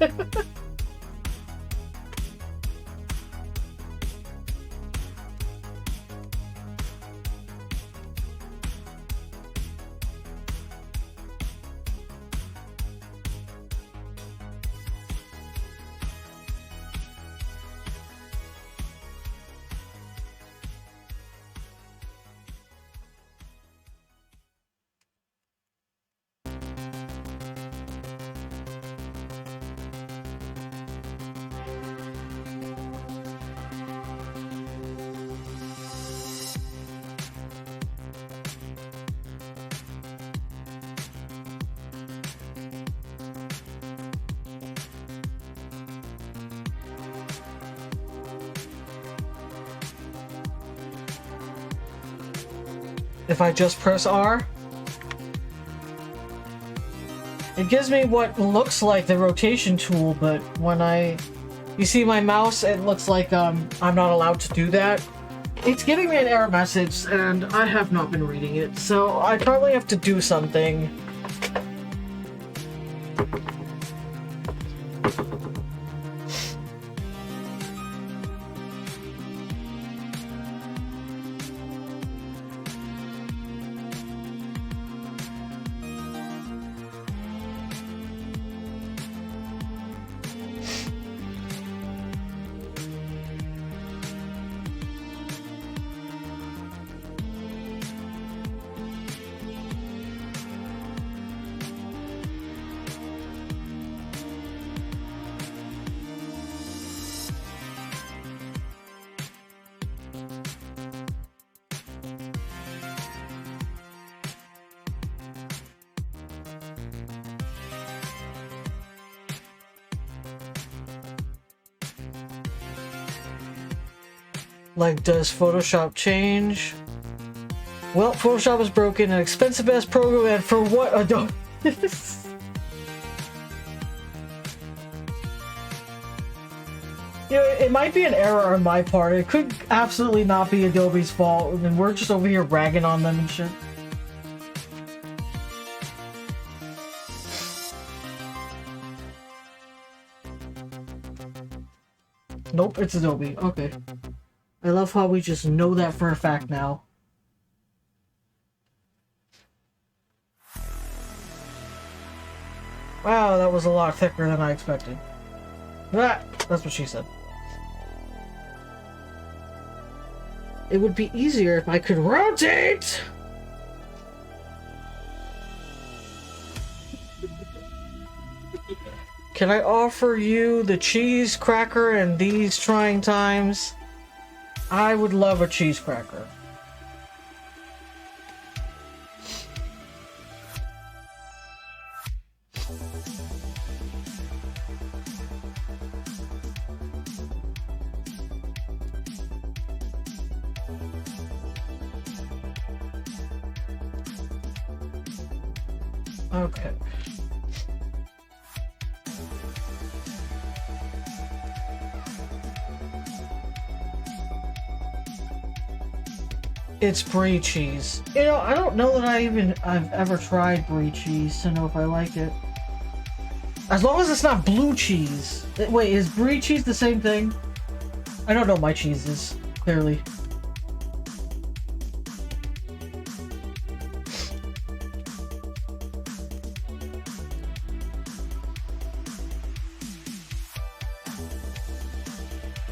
if I just press R. It gives me what looks like the rotation tool, but when you see my mouse, it looks like I'm not allowed to do that. It's giving me an error message, and I have not been reading it, so I probably have to do something. Like, does Photoshop change? Well, Photoshop is broken, an expensive ass program, and for what Adobe? You know, it might be an error on my part. It could absolutely not be Adobe's fault, and we're just over here ragging on them and shit. Nope, it's Adobe. Okay. I love how we just know that for a fact now. Wow, that was a lot thicker than I expected. Ah, that's what she said. It would be easier if I could rotate! Can I offer you the cheese cracker in these trying times? I would love a cheese cracker. Okay. It's brie cheese. You know, I don't know that I've ever tried brie cheese to know if I like it. As long as it's not blue cheese. Wait, is brie cheese the same thing? I don't know my cheeses, clearly.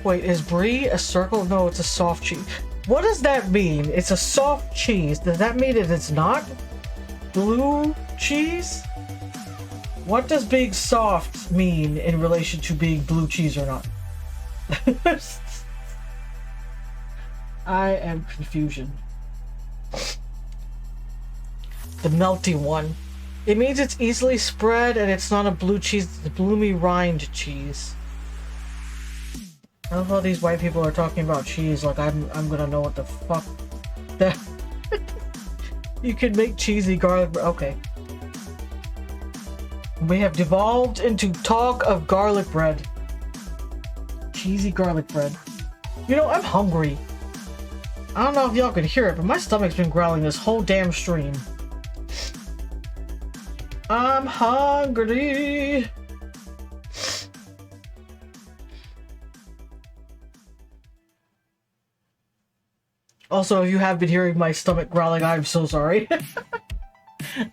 Wait, is brie a circle? No, it's a soft cheese. What does that mean? It's a soft cheese. Does that mean that it's not blue cheese? What does being soft mean in relation to being blue cheese or not? I am confusion. The melty one. It means it's easily spread and it's not a blue cheese, it's a bloomy rind cheese. I love how these white people are talking about cheese like I'm gonna know what the fuck that. You can make cheesy garlic. Okay. We have devolved into talk of garlic bread. Cheesy garlic bread. You know, I'm hungry. I don't know if y'all can hear it, but my stomach's been growling this whole damn stream. I'm hungry. Also, if you have been hearing my stomach growling, I'm so sorry.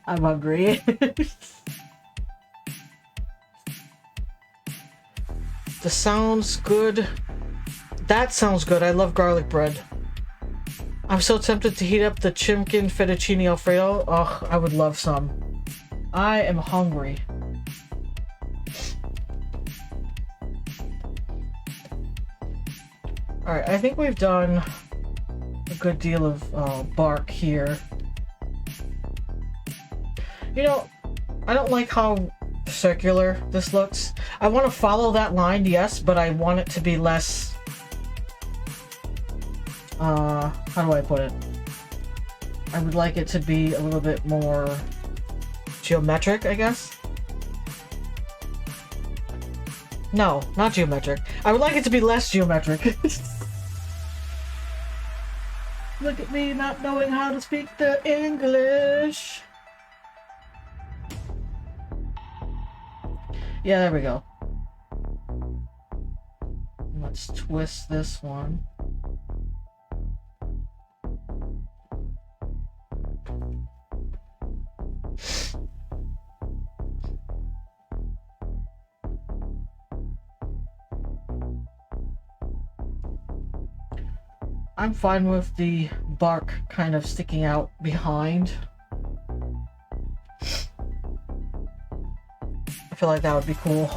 I'm hungry. This sounds good. That sounds good. I love garlic bread. I'm so tempted to heat up the chimkin fettuccine alfredo. Ugh, I would love some. I am hungry. Alright, I think we've done a good deal of bark here. You know, I don't like how circular this looks. I want to follow that line, yes, but I want it to be less... how do I put it? I would like it to be a little bit more geometric, I guess. No, not geometric. I would like it to be less geometric. Look at me not knowing how to speak the English. Yeah, there we go. Let's twist this one. I'm fine with the bark kind of sticking out behind. I feel like that would be cool.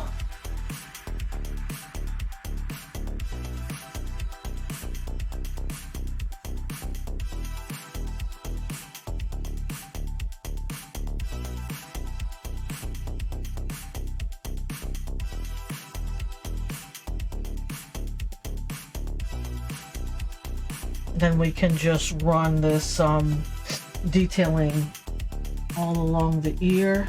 Then we can just run this detailing all along the ear.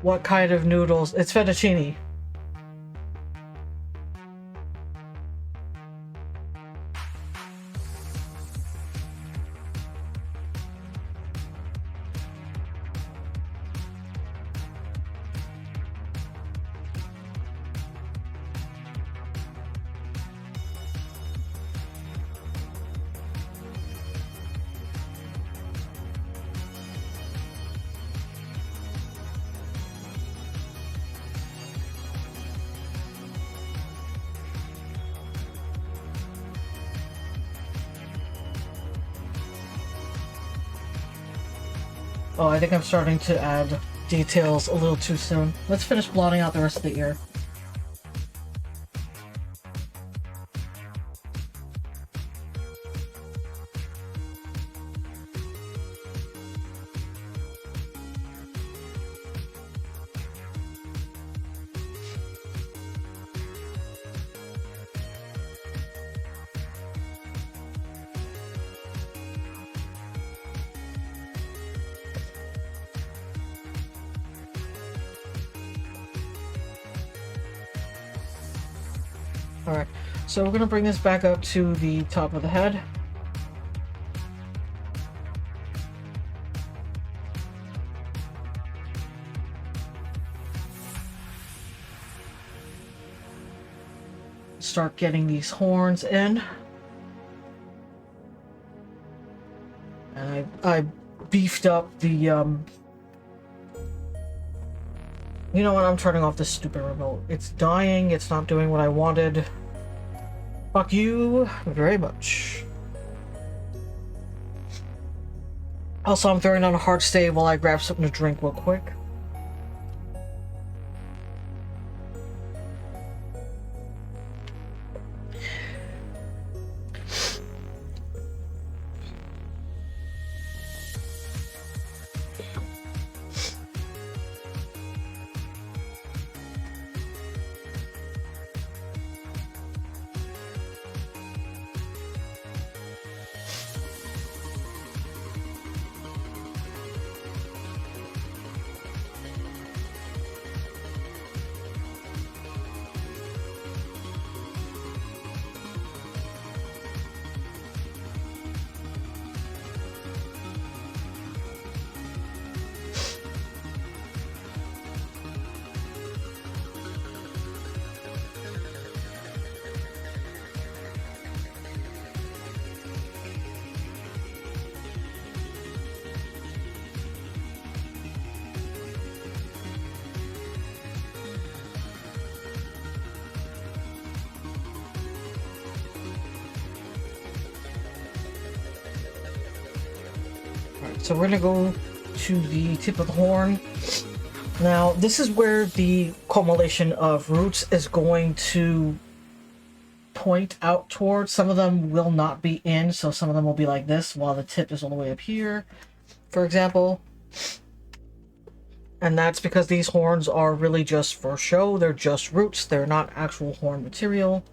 What kind of noodles? It's fettuccine. Oh, I think I'm starting to add details a little too soon. Let's finish blotting out the rest of the ear. Alright, so we're going to bring this back up to the top of the head. Start getting these horns in. And I beefed up the, you know what, I'm turning off this stupid remote. It's dying, it's not doing what I wanted. Fuck you very much. Also, I'm throwing on a hard stay while I grab something to drink real quick. So we're gonna go to the tip of the horn. Now, this is where the culmination of roots is going to point out towards. Some of them will not be in, so some of them will be like this, while the tip is all the way up here, for example. And that's because these horns are really just for show. They're just roots. They're not actual horn material.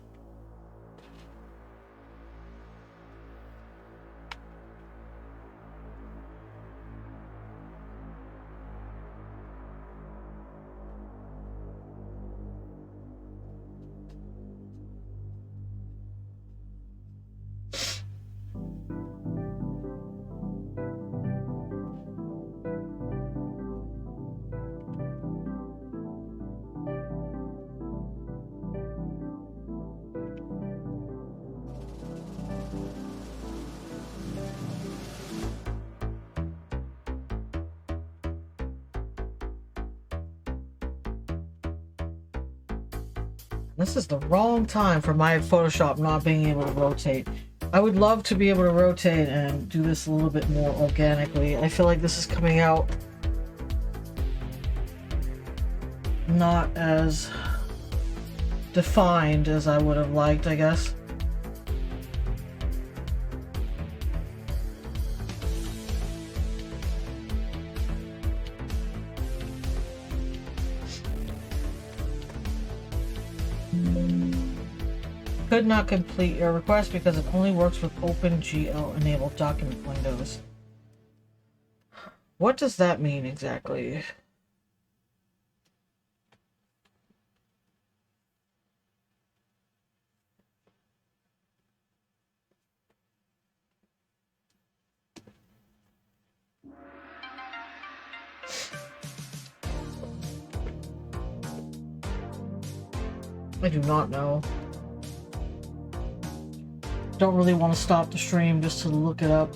This is the wrong time for my Photoshop not being able to rotate. I would love to be able to rotate and do this a little bit more organically. I feel like this is coming out not as defined as I would have liked, I guess. Could not complete your request because it only works with OpenGL enabled document windows. What does that mean exactly? I do not know. Don't really want to stop the stream just to look it up.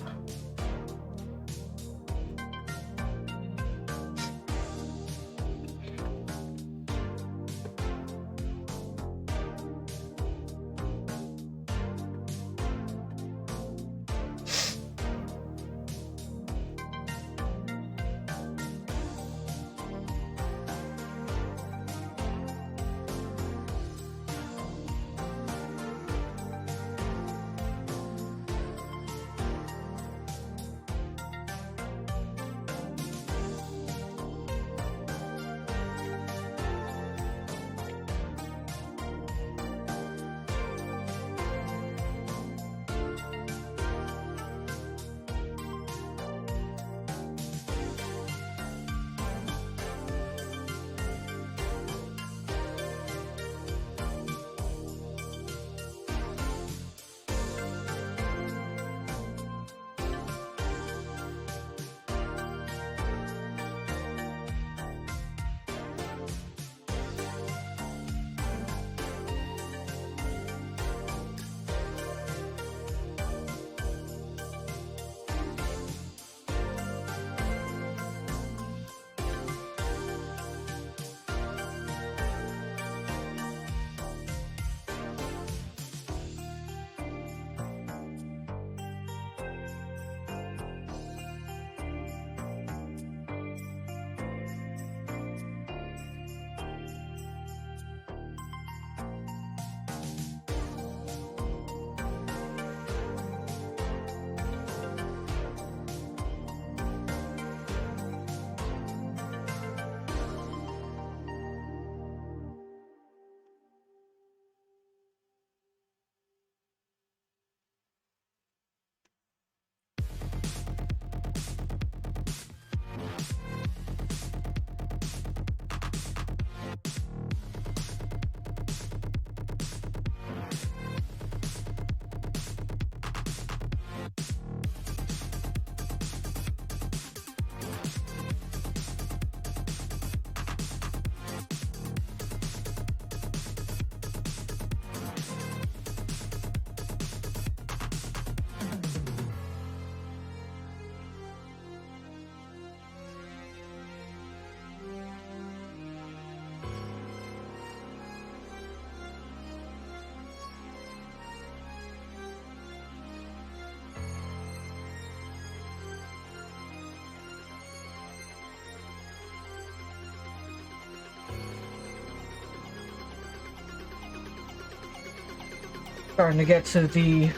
Starting to get to the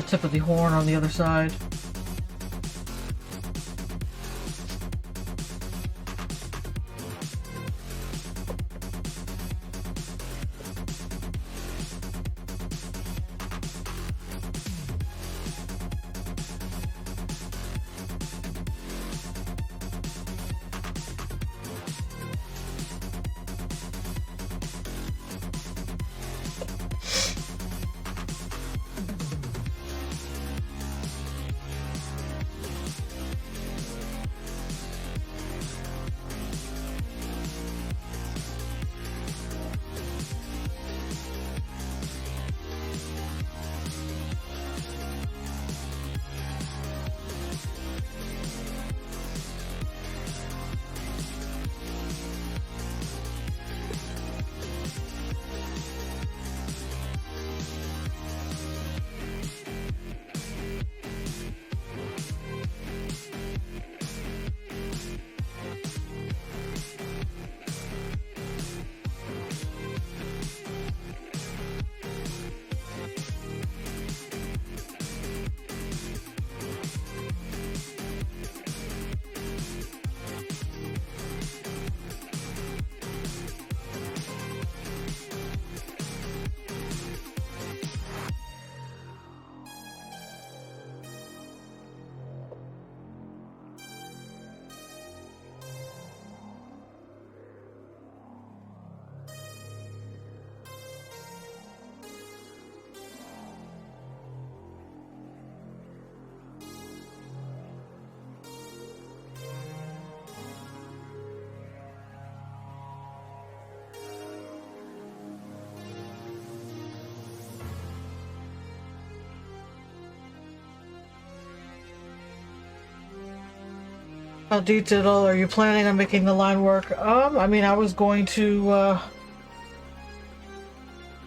tip of the horn on the other side. How detailed are you planning on making the line work? I mean, I was going to,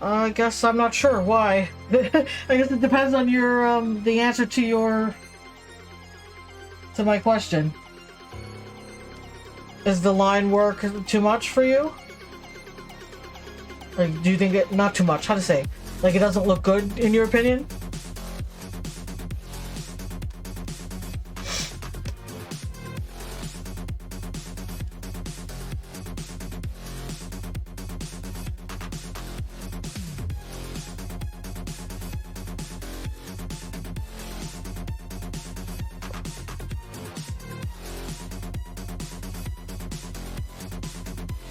I guess I'm not sure why. I guess it depends on your, the answer to my question. Is the line work too much for you? Like, do you think it, not too much, how to say? Like, it doesn't look good, in your opinion?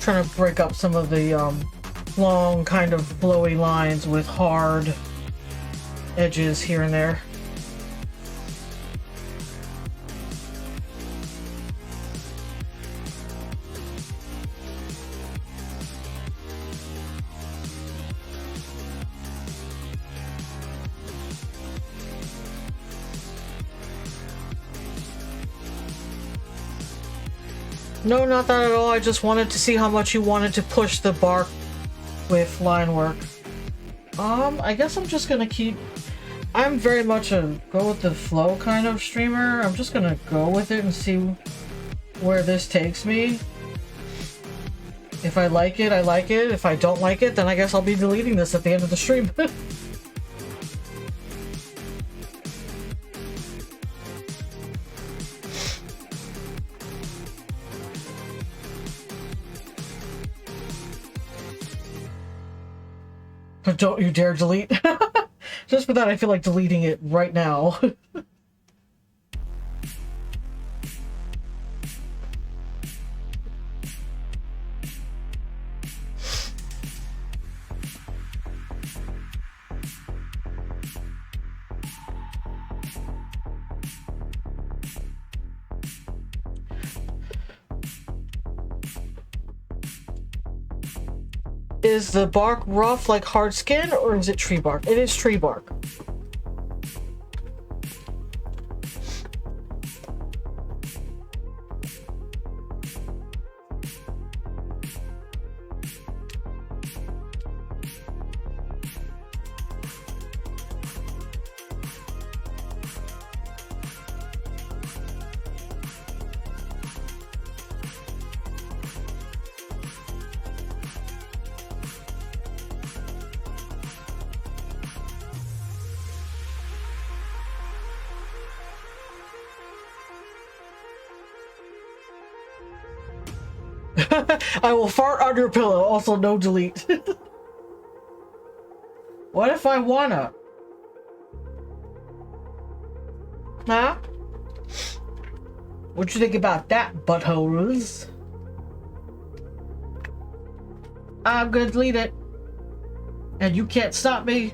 Trying to break up some of the long kind of flowy lines with hard edges here and there. No, not that at all. I just wanted to see how much you wanted to push the bark with line work. I guess I'm just gonna keep... I'm very much a go with the flow kind of streamer. I'm just gonna go with it and see where this takes me. If I like it, I like it. If I don't like it, then I guess I'll be deleting this at the end of the stream. Don't you dare delete. Just for that, I feel like deleting it right now. Is the bark rough like hard skin, or is it tree bark? It is tree bark. I will fart on your pillow. Also, no delete. What if I wanna? Huh? What you think about that, buttholes? I'm gonna delete it. And you can't stop me.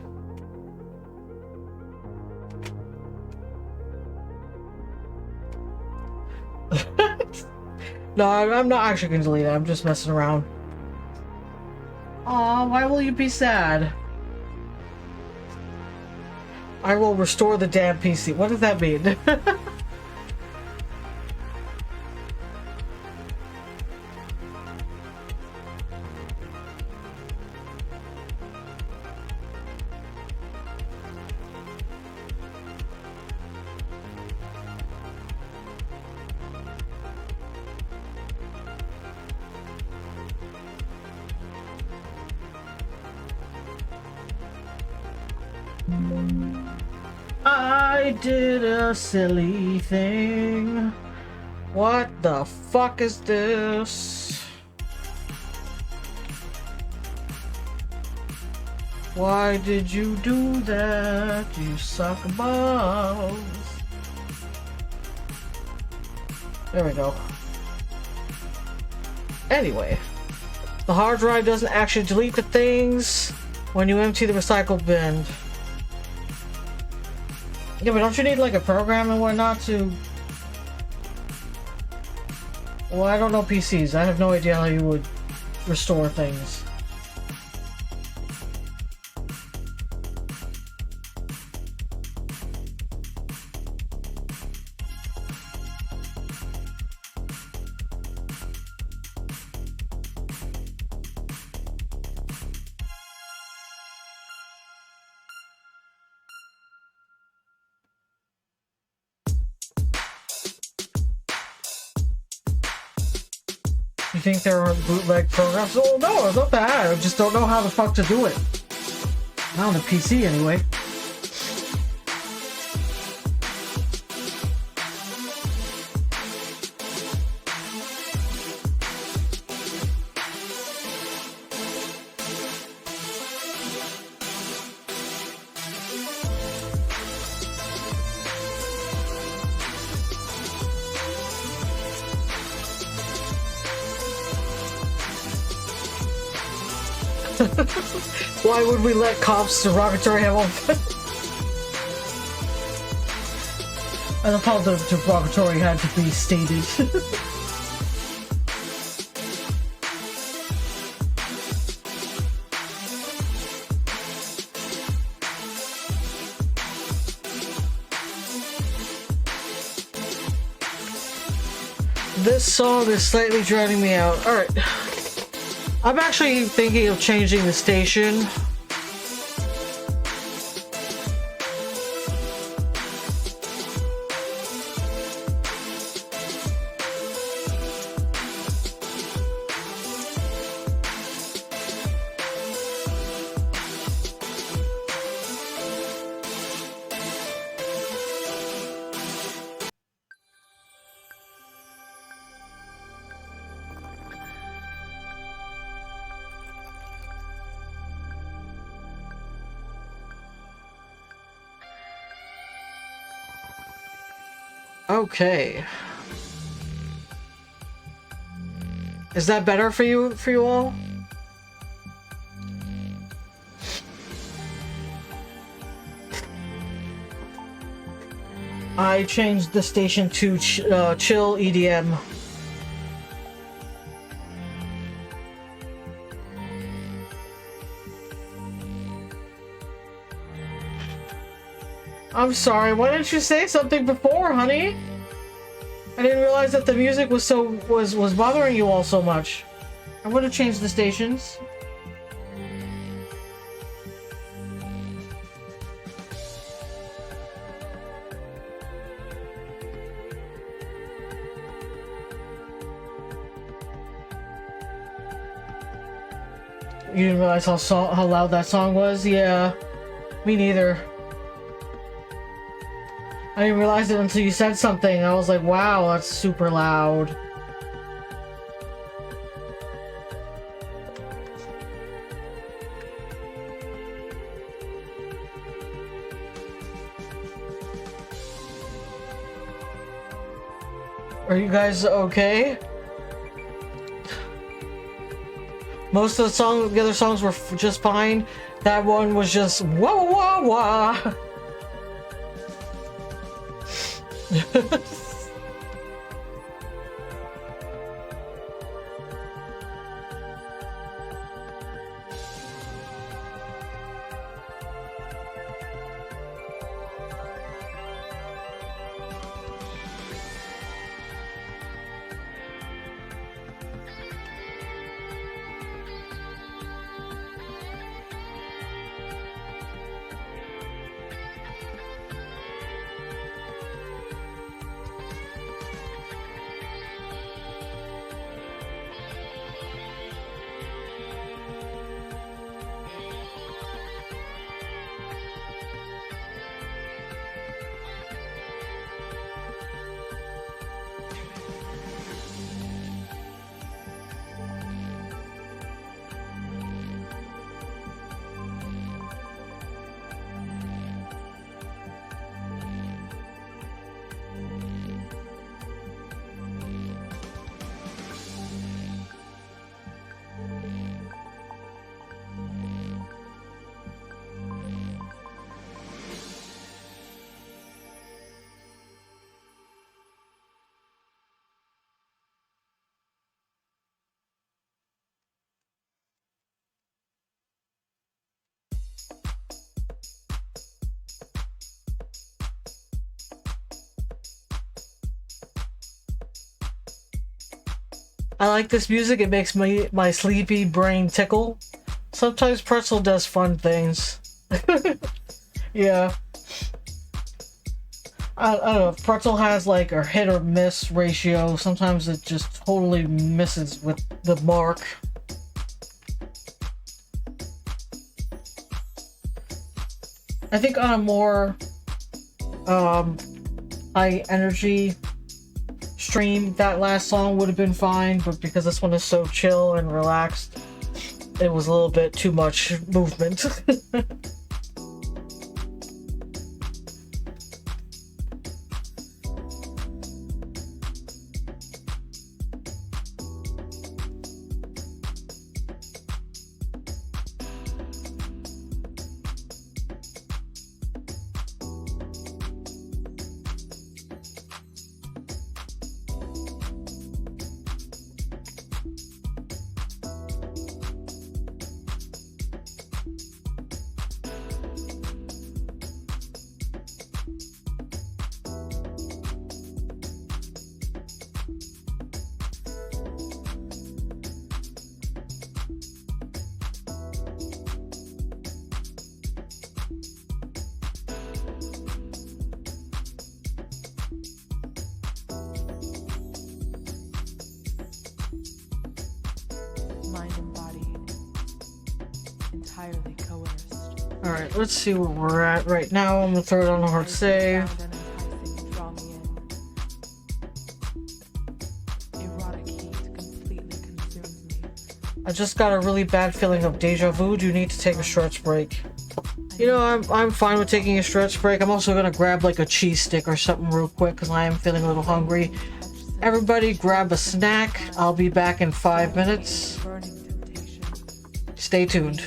No, I'm not actually gonna delete it. I'm just messing around. Aw, why will you be sad? I will restore the damn PC. What does that mean? I did a silly thing. What the fuck is this? Why did you do that, you suck balls? There we go. Anyway, the hard drive doesn't actually delete the things when you empty the recycle bin. Yeah, but don't you need like a program and whatnot to... Well, I don't know PCs. I have no idea how you would restore things. You think there are bootleg programs? Oh no, it's not that. I just don't know how the fuck to do it. Not on the PC anyway. Why would we let cops derogatory have all? I love how the derogatory had to be stated. This song is slightly drowning me out. Alright. I'm actually thinking of changing the station. Okay. Is that better for you all? I changed the station to chill EDM. I'm sorry, why didn't you say something before, honey? I didn't realize that the music was was bothering you all so much. I would have changed the stations. You didn't realize how loud that song was? Yeah, me neither. I didn't realize it until you said something. I was like, wow, that's super loud. Are you guys okay? Most of the other songs were just fine. That one was just wah wah wah. I like this music. It makes my sleepy brain tickle. Sometimes Pretzel does fun things. Yeah. I don't know. Pretzel has like a hit or miss ratio. Sometimes it just totally misses with the mark. I think on a more high energy stream, that last song would have been fine, but because this one is so chill and relaxed, it was a little bit too much movement. Alright, let's see where we're at right now. I'm gonna throw it on a hard save. I just got a really bad feeling of deja vu. Do you need to take a stretch break? You know, I'm fine with taking a stretch break. I'm also gonna grab like a cheese stick or something real quick because I am feeling a little hungry. Everybody grab a snack. I'll be back in 5 minutes. Stay tuned.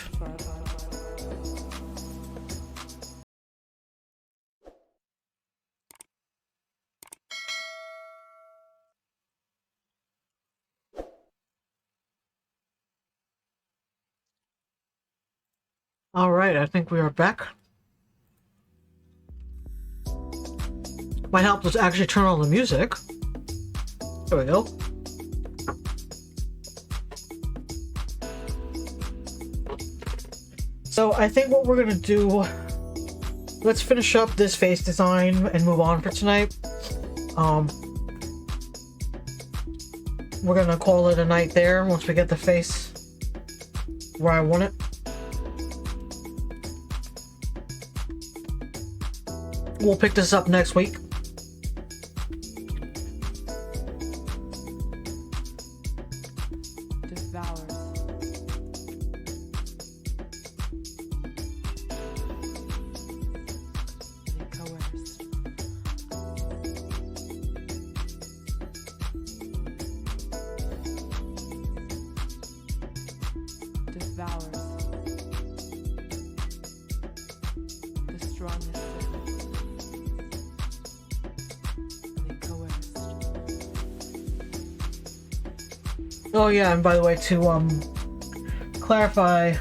Alright, I think we are back. Might help us actually turn on the music. There we go. So I think what we're gonna do, let's finish up this face design and move on for tonight. We're gonna call it a night there once we get the face where I want it. We'll pick this up next week. devours the strongest signals, and they coerced. Oh yeah, and by the way, to clarify,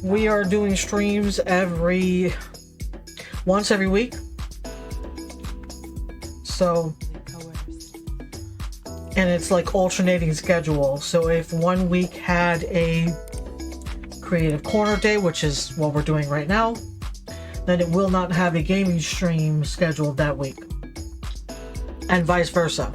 we are doing streams once every week. So, and it's like alternating schedule. So if one week had a creative corner day, which is what we're doing right now, then it will not have a gaming stream scheduled that week. And vice versa.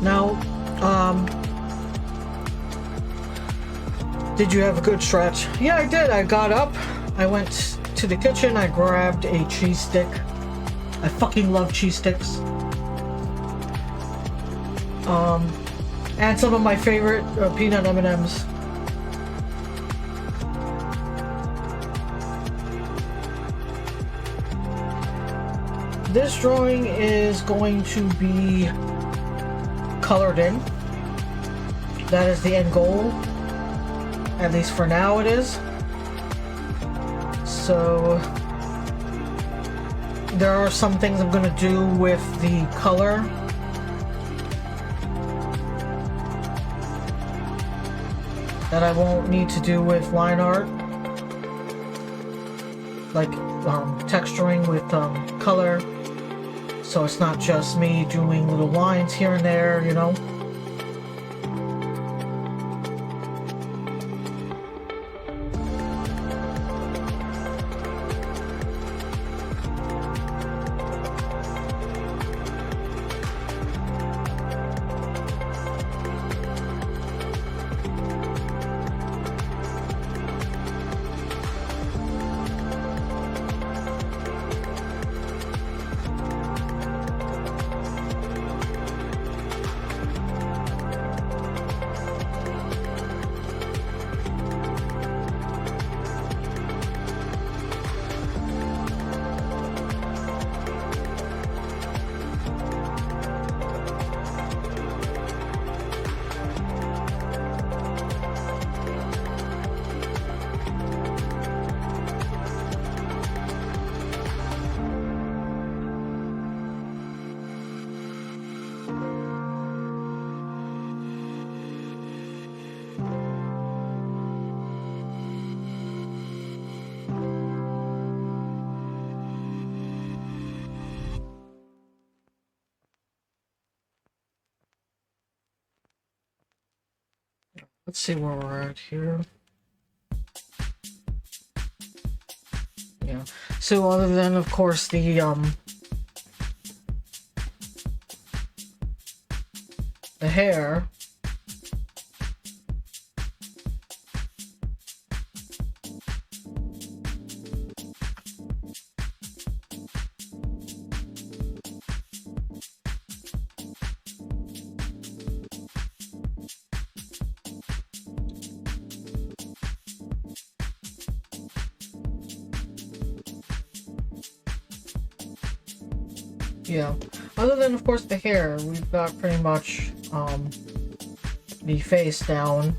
Now, did you have a good stretch? Yeah, I did. I got up, I went to the kitchen, I grabbed a cheese stick. I fucking love cheese sticks. And some of my favorite peanut M&Ms. This drawing is going to be colored in. That is the end goal. At least for now it is. So there are some things I'm gonna do with the color. That I won't need to do with line art. Like texturing with color. So it's not just me doing little lines here and there, you know? Let's see where we're at here. Yeah. So other than, of course, the hair. Yeah. Other than, of course, the hair, we've got pretty much the face down.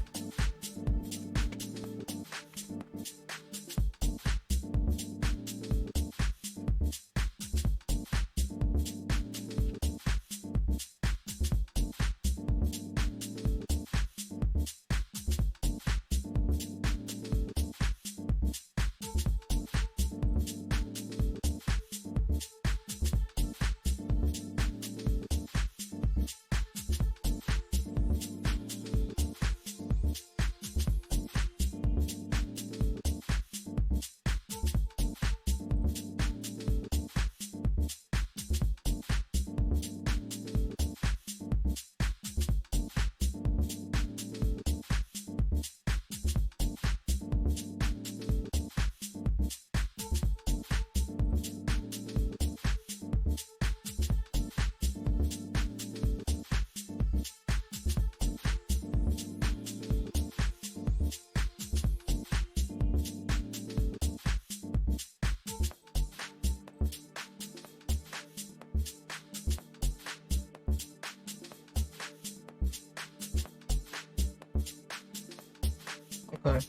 Okay.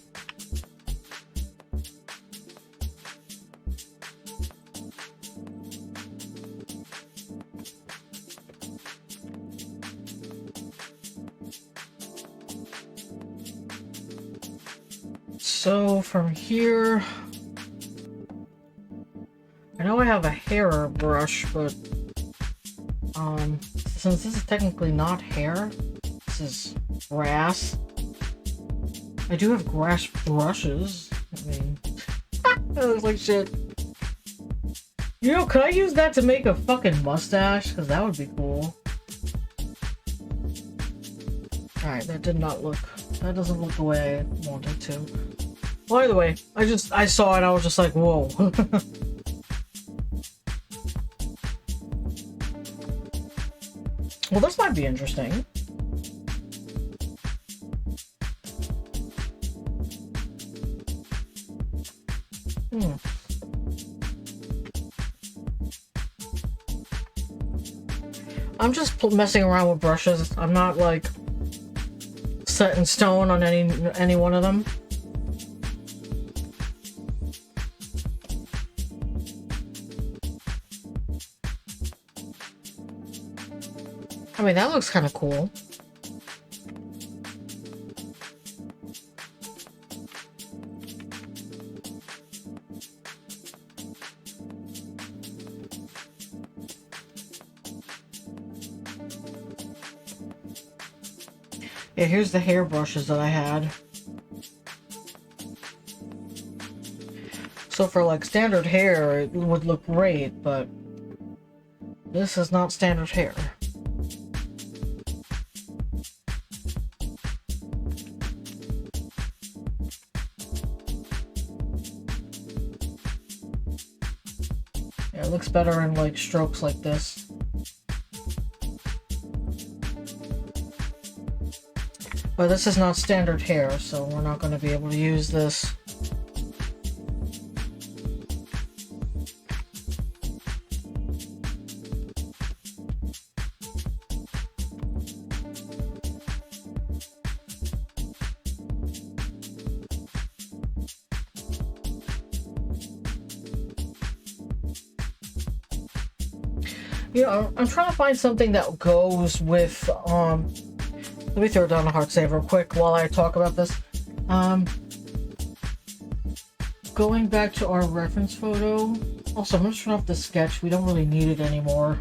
So from here, I know I have a hair brush, but since this is technically not hair, this is grass. I do have grass brushes. I mean, that looks like shit. You know, could I use that to make a fucking mustache? Because that would be cool. Alright, that did not look... That doesn't look the way I wanted to. Well, either way, I saw it, I was just like, whoa. Well, this might be interesting. I'm just messing around with brushes. I'm not like set in stone on any one of them. I mean, that looks kind of cool. Yeah, here's the hair brushes that I had. So for like standard hair, it would look great, but this is not standard hair. Yeah, it looks better in like strokes like this. But this is not standard hair, so we're not going to be able to use this. You know, I'm trying to find something that goes with, let me throw down a heart save real quick while I talk about this. Going back to our reference photo. Also, I'm gonna turn off the sketch. We don't really need it anymore.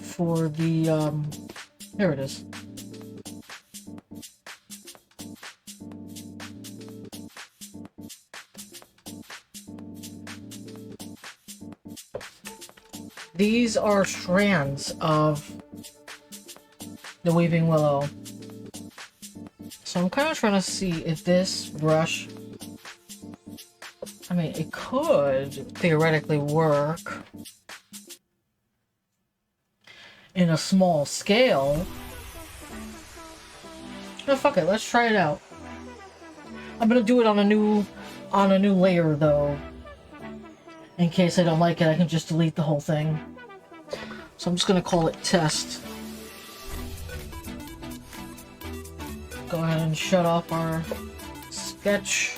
For the, here it is. These are strands of the Weeping Willow. So I'm kind of trying to see if this brush, I mean, it could theoretically work in a small scale. Oh, fuck it, let's try it out. I'm gonna do it on a new layer though. In case I don't like it, I can just delete the whole thing. So I'm just gonna call it test. Go ahead and shut off our sketch.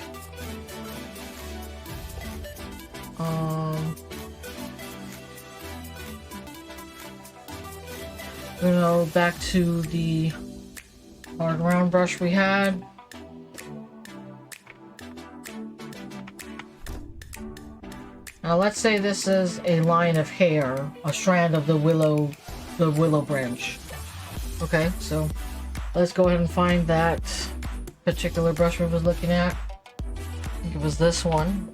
You know, back to the hard round brush we had. Now let's say this is a line of hair, a strand of the willow branch. Okay, so let's go ahead and find that particular brush we was looking at. I think it was this one.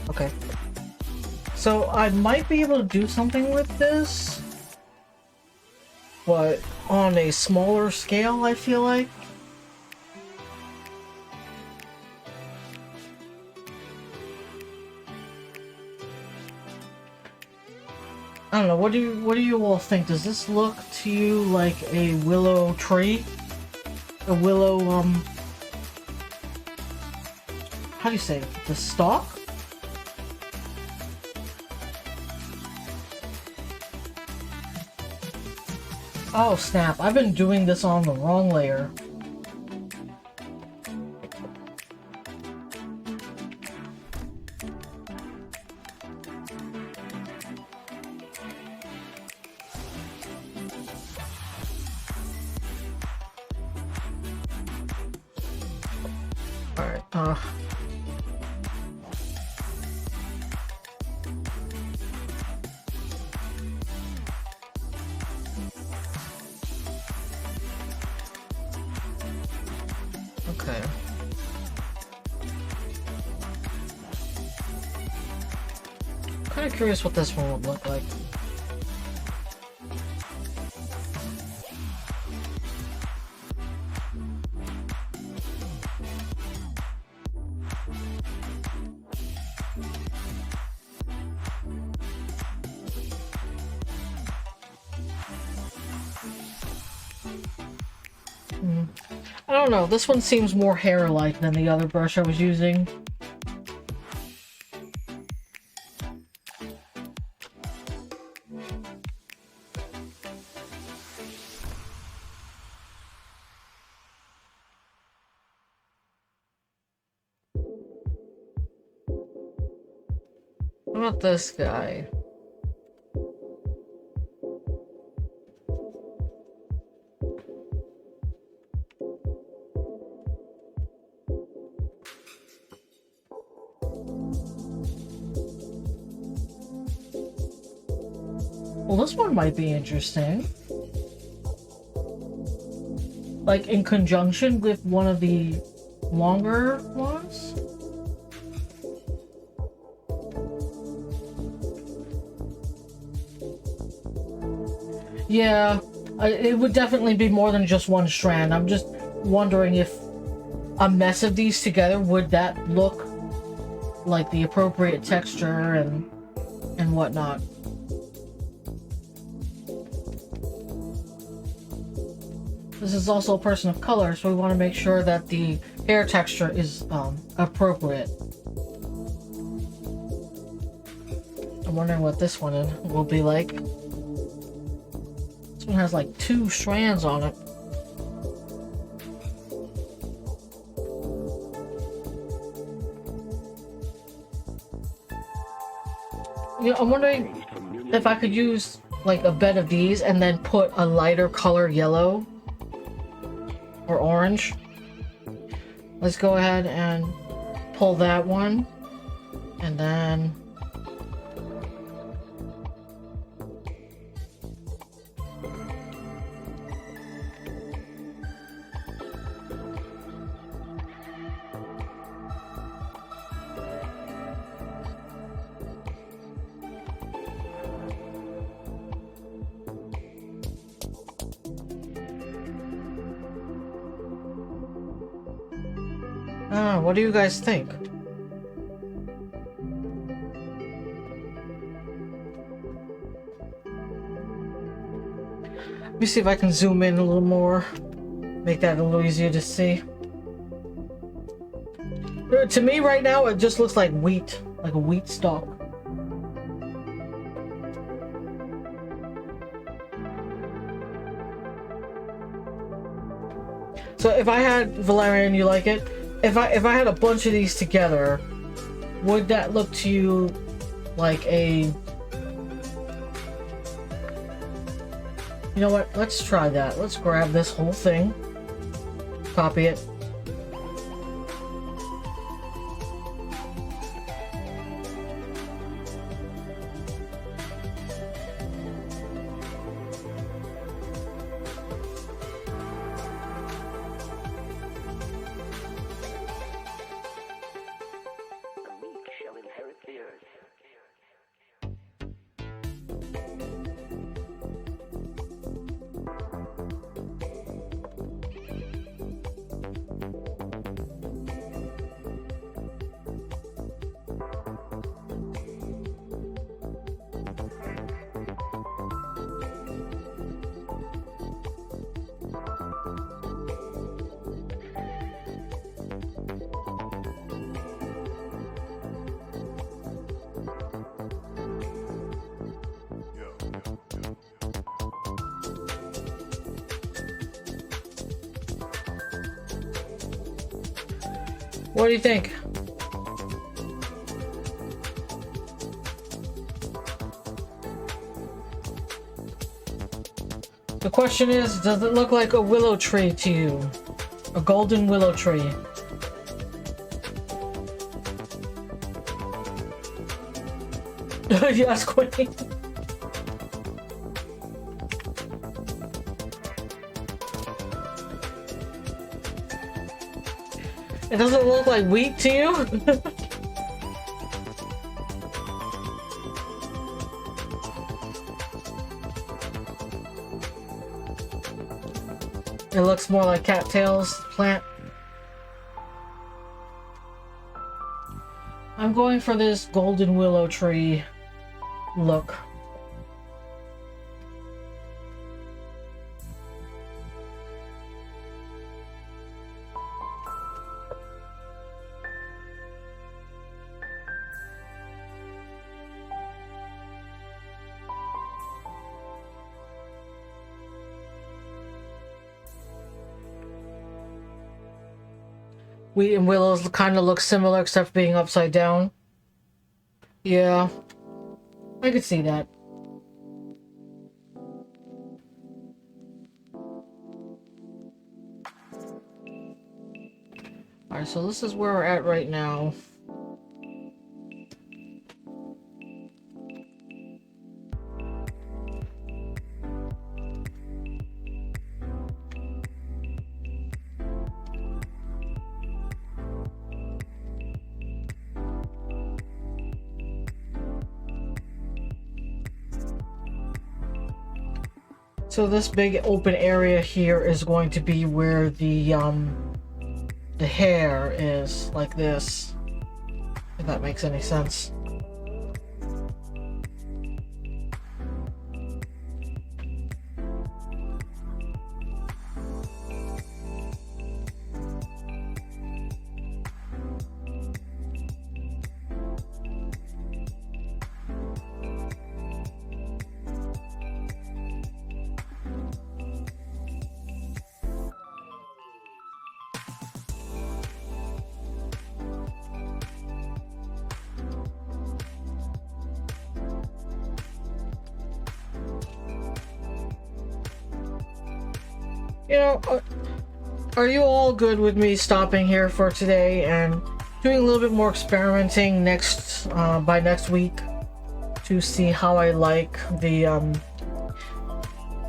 Okay. So I might be able to do something with this, but on a smaller scale, I feel like. I don't know. What do you all think? Does this look to you like a willow tree? A willow how do you say it? The stalk? Oh snap, I've been doing this on the wrong layer. Alright, okay. Kind of curious what this one would look like. I don't know, this one seems more hair-like than the other brush I was using. What about this guy? Well, this one might be interesting. Like in conjunction with one of the longer ones? Yeah, it would definitely be more than just one strand. I'm just wondering if a mess of these together, would that look like the appropriate texture and whatnot. This is also a person of color, so we want to make sure that the hair texture is appropriate. I'm wondering what this one will be like. This one has like 2 strands on it. You know, I'm wondering if I could use like a bed of these and then put a lighter color yellow or orange. Let's go ahead and pull that one, and then what do you guys think? Let me see if I can zoom in a little more, make that a little easier to see. To me right now, it just looks like wheat, like a wheat stalk. So if I had, Valerian, you like it? If I had a bunch of these together, would that look to you like a... You know what? Let's try that. Let's grab this whole thing, copy it. What do you think? The question is, does it look like a willow tree to you? A golden willow tree? Yes, Queen. It doesn't look like wheat to you? It looks more like cattails plant. I'm going for this golden willow tree look. Wheat and willows kind of look similar except being upside down. Yeah, I could see that. Alright, so this is where we're at right now. So this big open area here is going to be where the hair is, like this. If that makes any sense. You know, are you all good with me stopping here for today and doing a little bit more experimenting by next week to see how I like the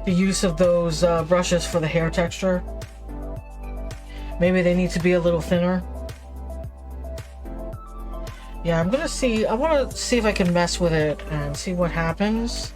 use of those brushes for the hair texture? Maybe they need to be a little thinner. Yeah, I want to see if I can mess with it and see what happens.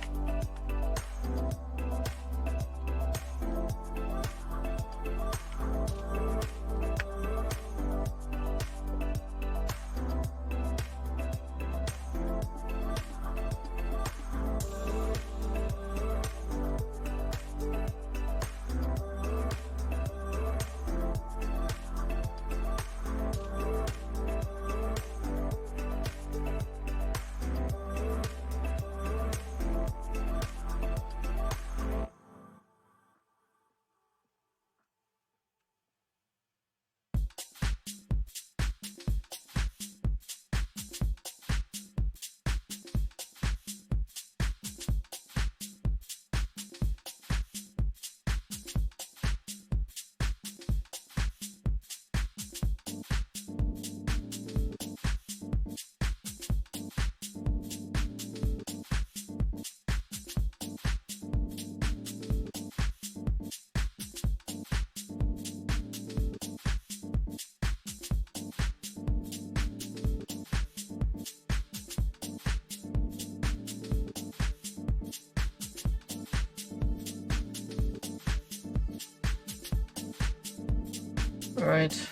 Alright.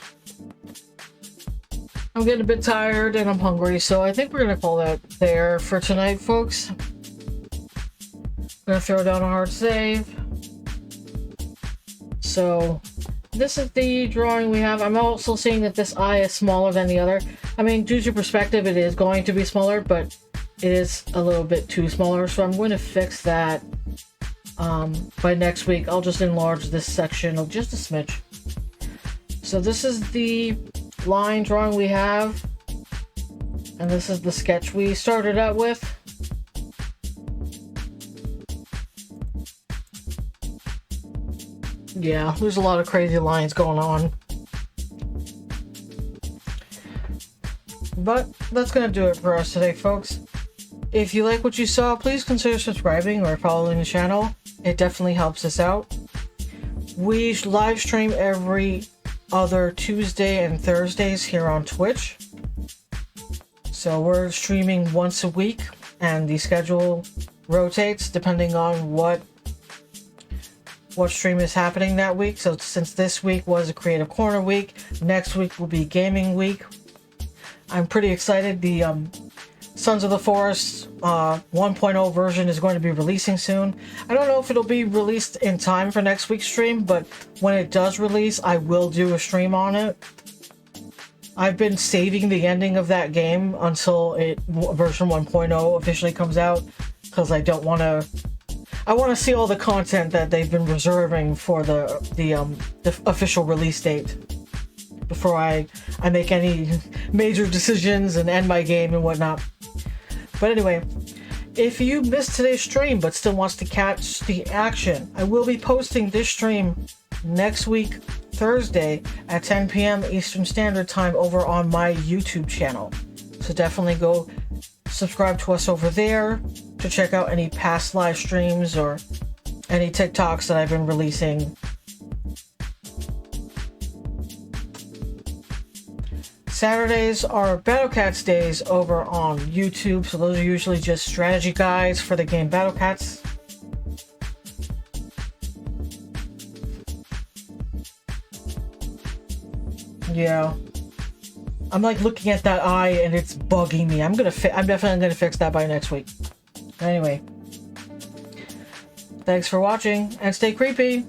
I'm getting a bit tired and I'm hungry, so I think we're gonna call that there for tonight, folks. I'm gonna throw down a hard save. So, this is the drawing we have. I'm also seeing that this eye is smaller than the other. I mean, due to perspective, it is going to be smaller, but it is a little bit too smaller, so I'm going to fix that. By next week, I'll just enlarge this section of just a smidge. So this is the line drawing we have. And this is the sketch we started out with. Yeah, there's a lot of crazy lines going on. But that's gonna do it for us today, folks. If you like what you saw, please consider subscribing or following the channel. It definitely helps us out. We live stream every other Tuesday and Thursdays here on Twitch. So we're streaming once a week, and the schedule rotates depending on what stream is happening that week. So since this week was a Creative Corner week, next week will be Gaming Week. I'm pretty excited. The Sons of the Forest 1.0 version is going to be releasing soon. I don't know if it'll be released in time for next week's stream, but when it does release, I will do a stream on it. I've been saving the ending of that game until version 1.0 officially comes out, because I don't want to... I want to see all the content that they've been reserving for the official release date before I make any major decisions and end my game and whatnot. But anyway, if you missed today's stream but still wants to catch the action, I will be posting this stream next week, Thursday at 10 p.m. Eastern Standard Time over on my YouTube channel. So definitely go subscribe to us over there to check out any past live streams or any TikToks that I've been releasing. Saturdays are Battle Cats days over on YouTube, so those are usually just strategy guides for the game Battle Cats. Yeah. I'm like looking at that eye and it's bugging me. I'm definitely gonna fix that by next week. Anyway. Thanks for watching and stay creepy.